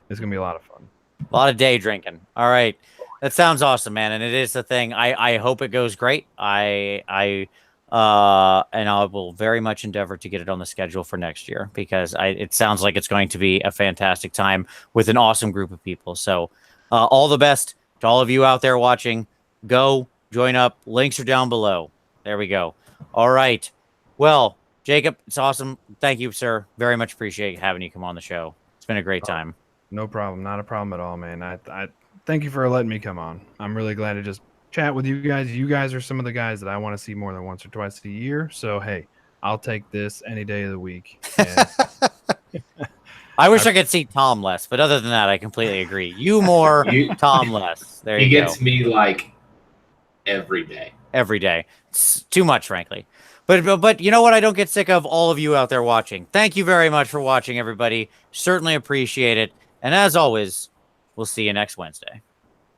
Speaker 3: It's going to be a lot of fun.
Speaker 1: A lot of day drinking. All right. That sounds awesome, man. And it is the thing. I hope it goes great. And I will very much endeavor to get it on the schedule for next year because it sounds like it's going to be a fantastic time with an awesome group of people. So all the best to all of you out there watching. Go join up. Links are down below. There we go. All right. Well, Jacob, it's awesome. Thank you, sir. Very much appreciate having you come on the show. It's been a great time.
Speaker 3: No problem. Not a problem at all, man. I thank you for letting me come on. I'm really glad to just chat with you guys. You guys are some of the guys that I want to see more than once or twice a year. So, hey, I'll take this any day of the week. And
Speaker 1: I wish I could see Tom less, but other than that, I completely agree. You more, Tom less. There you go.
Speaker 2: He gets me like every day.
Speaker 1: Every day. It's too much, frankly. But you know what I don't get sick of? All of you out there watching. Thank you very much for watching, everybody. Certainly appreciate it. And as always, we'll see you next Wednesday.